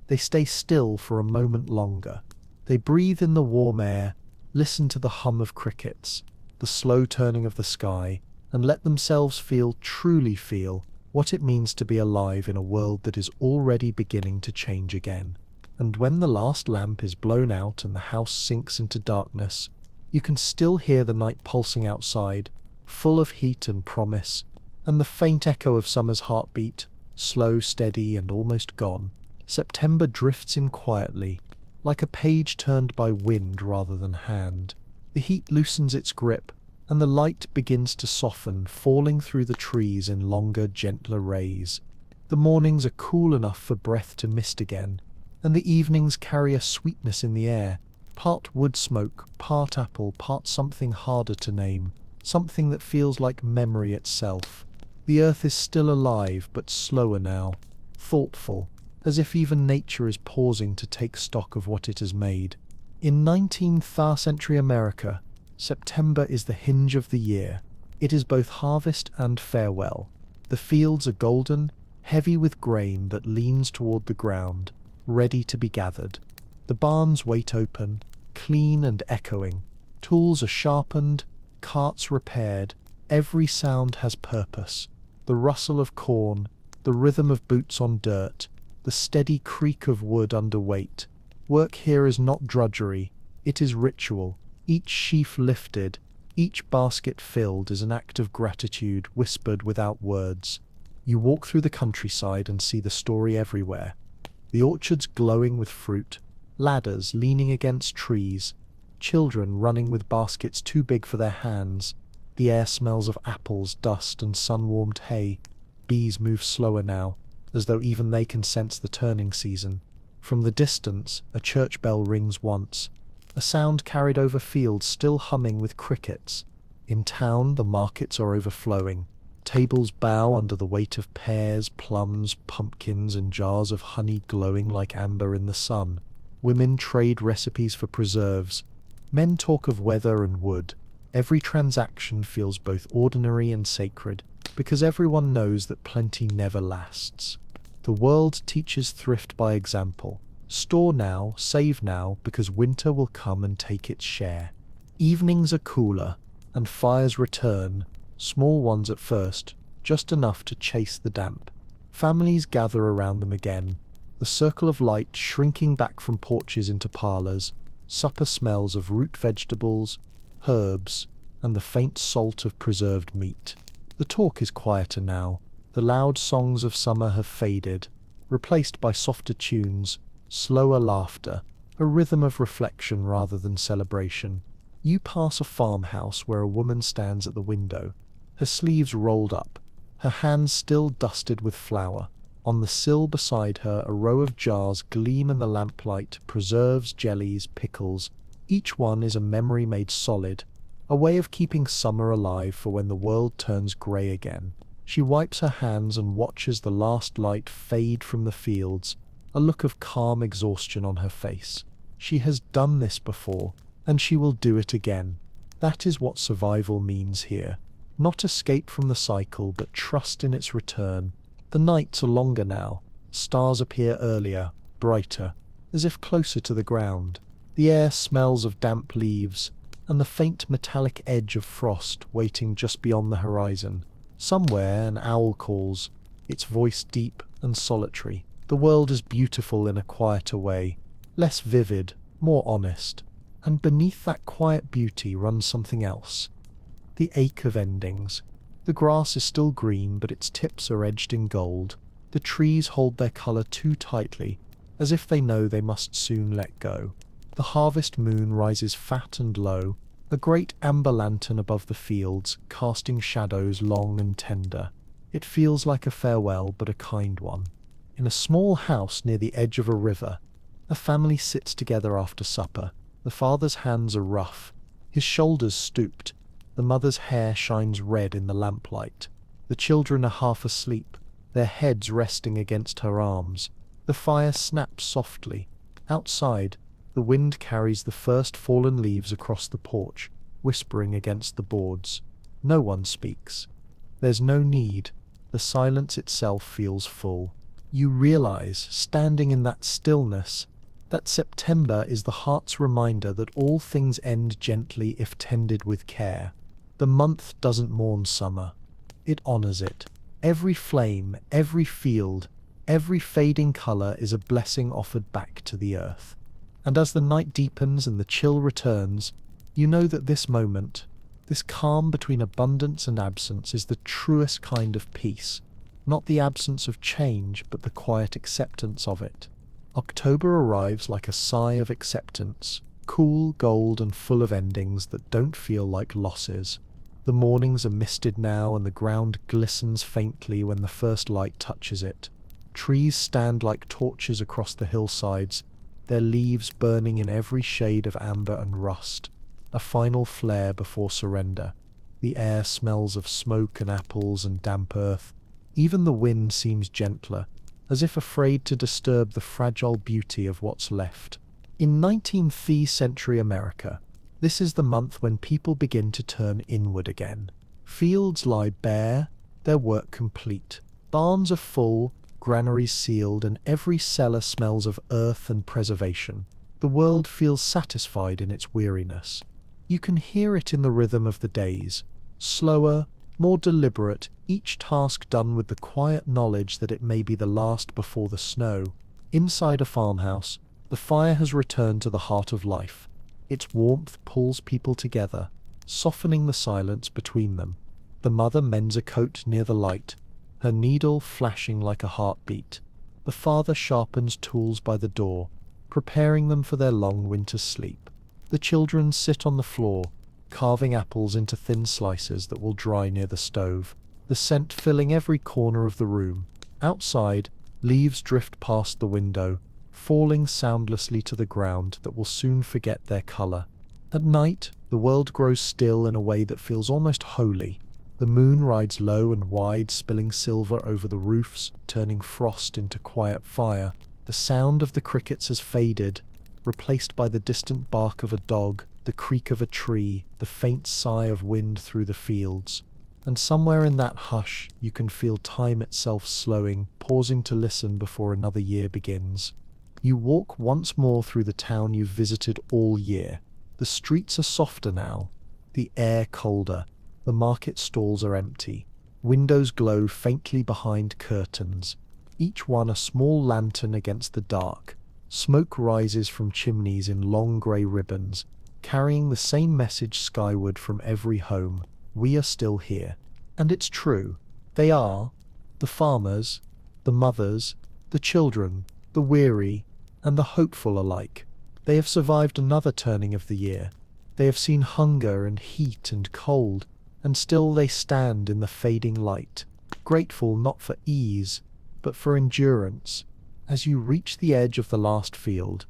They stay still for a moment longer. They breathe in the warm air, listen to the hum of crickets, the slow turning of the sky, and let themselves truly feel, what it means to be alive in a world that is already beginning to change again. And when the last lamp is blown out and the house sinks into darkness, you can still hear the night pulsing outside, full of heat and promise, and the faint echo of summer's heartbeat, slow, steady, and almost gone. September drifts in quietly, like a page turned by wind rather than hand. The heat loosens its grip, and the light begins to soften, falling through the trees in longer, gentler rays. The mornings are cool enough for breath to mist again, and the evenings carry a sweetness in the air, part wood smoke, part apple, part something harder to name, something that feels like memory itself. The earth is still alive, but slower now, thoughtful, as if even nature is pausing to take stock of what it has made. In 19th century America, September is the hinge of the year. It is both harvest and farewell. The fields are golden, heavy with grain that leans toward the ground, ready to be gathered. The barns wait open, clean and echoing. Tools are sharpened, carts repaired. Every sound has purpose. The rustle of corn, the rhythm of boots on dirt, the steady creak of wood under weight. Work here is not drudgery, it is ritual. Each sheaf lifted, each basket filled is an act of gratitude whispered without words. You walk through the countryside and see the story everywhere. The orchards glowing with fruit, ladders leaning against trees, children running with baskets too big for their hands. The air smells of apples, dust, and sun-warmed hay. Bees move slower now, as though even they can sense the turning season. From the distance, a church bell rings once, a sound carried over fields still humming with crickets. In town, the markets are overflowing. Tables bow under the weight of pears, plums, pumpkins, and jars of honey glowing like amber in the sun. Women trade recipes for preserves. Men talk of weather and wood. Every transaction feels both ordinary and sacred, because everyone knows that plenty never lasts. The world teaches thrift by example. Store now, save now, because winter will come and take its share. Evenings are cooler, and fires return, small ones at first, just enough to chase the damp. Families gather around them again, the circle of light shrinking back from porches into parlours. Supper smells of root vegetables, herbs, and the faint salt of preserved meat. The talk is quieter now. The loud songs of summer have faded, replaced by softer tunes, slower laughter, a rhythm of reflection rather than celebration. You pass a farmhouse where a woman stands at the window, her sleeves rolled up, her hands still dusted with flour. On the sill beside her, a row of jars gleam in the lamplight, preserves, jellies, pickles. Each one is a memory made solid, a way of keeping summer alive for when the world turns grey again. She wipes her hands and watches the last light fade from the fields, a look of calm exhaustion on her face. She has done this before, and she will do it again. That is what survival means here. Not escape from the cycle, but trust in its return. The nights are longer now. Stars appear earlier, brighter, as if closer to the ground. The air smells of damp leaves, and the faint metallic edge of frost waiting just beyond the horizon. Somewhere an owl calls, its voice deep and solitary. The world is beautiful in a quieter way, less vivid, more honest. And beneath that quiet beauty runs something else. The ache of endings. The grass is still green, but its tips are edged in gold. The trees hold their colour too tightly, as if they know they must soon let go. The harvest moon rises fat and low, a great amber lantern above the fields, casting shadows long and tender. It feels like a farewell, but a kind one. In a small house near the edge of a river, a family sits together after supper. The father's hands are rough, his shoulders stooped. The mother's hair shines red in the lamplight. The children are half asleep, their heads resting against her arms. The fire snaps softly. Outside, the wind carries the first fallen leaves across the porch, whispering against the boards. No one speaks. There's no need. The silence itself feels full. You realize, standing in that stillness, that September is the heart's reminder that all things end gently if tended with care. The month doesn't mourn summer. It honors it. Every flame, every field, every fading color is a blessing offered back to the earth. And as the night deepens and the chill returns, you know that this moment, this calm between abundance and absence, is the truest kind of peace. Not the absence of change, but the quiet acceptance of it. October arrives like a sigh of acceptance, cool, gold, and full of endings that don't feel like losses. The mornings are misted now, and the ground glistens faintly when the first light touches it. Trees stand like torches across the hillsides, their leaves burning in every shade of amber and rust. A final flare before surrender. The air smells of smoke and apples and damp earth. Even the wind seems gentler, as if afraid to disturb the fragile beauty of what's left. In 19th century America, this is the month when people begin to turn inward again. Fields lie bare, their work complete. Barns are full, granaries sealed, and every cellar smells of earth and preservation. The world feels satisfied in its weariness. You can hear it in the rhythm of the days. Slower, more deliberate, each task done with the quiet knowledge that it may be the last before the snow. Inside a farmhouse, the fire has returned to the heart of life. Its warmth pulls people together, softening the silence between them. The mother mends a coat near the light, her needle flashing like a heartbeat. The father sharpens tools by the door, preparing them for their long winter sleep. The children sit on the floor, carving apples into thin slices that will dry near the stove, the scent filling every corner of the room. Outside, leaves drift past the window, falling soundlessly to the ground that will soon forget their color. At night, the world grows still in a way that feels almost holy. The moon rides low and wide, spilling silver over the roofs, turning frost into quiet fire. The sound of the crickets has faded, replaced by the distant bark of a dog, the creak of a tree, the faint sigh of wind through the fields. And somewhere in that hush, you can feel time itself slowing, pausing to listen before another year begins. You walk once more through the town you've visited all year. The streets are softer now, the air colder, the market stalls are empty. Windows glow faintly behind curtains, each one a small lantern against the dark. Smoke rises from chimneys in long grey ribbons, carrying the same message skyward from every home. We are still here. And it's true. They are. The farmers, the mothers, the children, the weary, and the hopeful alike. They have survived another turning of the year. They have seen hunger and heat and cold, and still they stand in the fading light, grateful not for ease, but for endurance. As you reach the edge of the last field,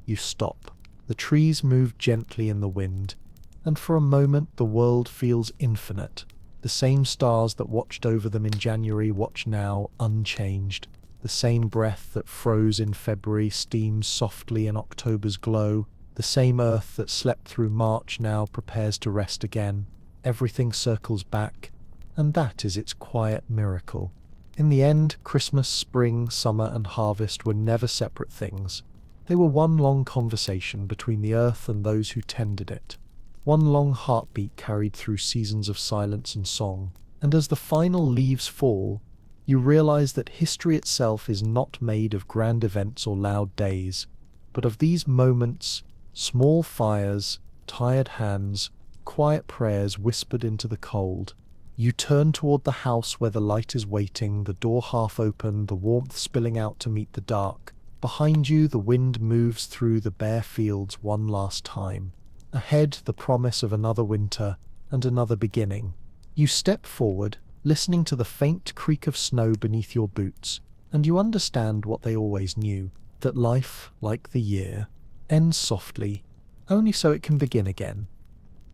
you stop. The trees move gently in the wind, and for a moment the world feels infinite. The same stars that watched over them in January watch now, unchanged. The same breath that froze in February steams softly in October's glow. The same earth that slept through March now prepares to rest again. Everything circles back, and that is its quiet miracle. In the end, Christmas, spring, summer, and harvest were never separate things. They were one long conversation between the earth and those who tended it. One long heartbeat carried through seasons of silence and song. And as the final leaves fall, you realize that history itself is not made of grand events or loud days, but of these moments, small fires, tired hands, quiet prayers whispered into the cold. You turn toward the house where the light is waiting, the door half open, the warmth spilling out to meet the dark. Behind you, the wind moves through the bare fields one last time. Ahead, the promise of another winter and another beginning. You step forward, listening to the faint creak of snow beneath your boots, and you understand what they always knew, that life, like the year, ends softly, only so it can begin again.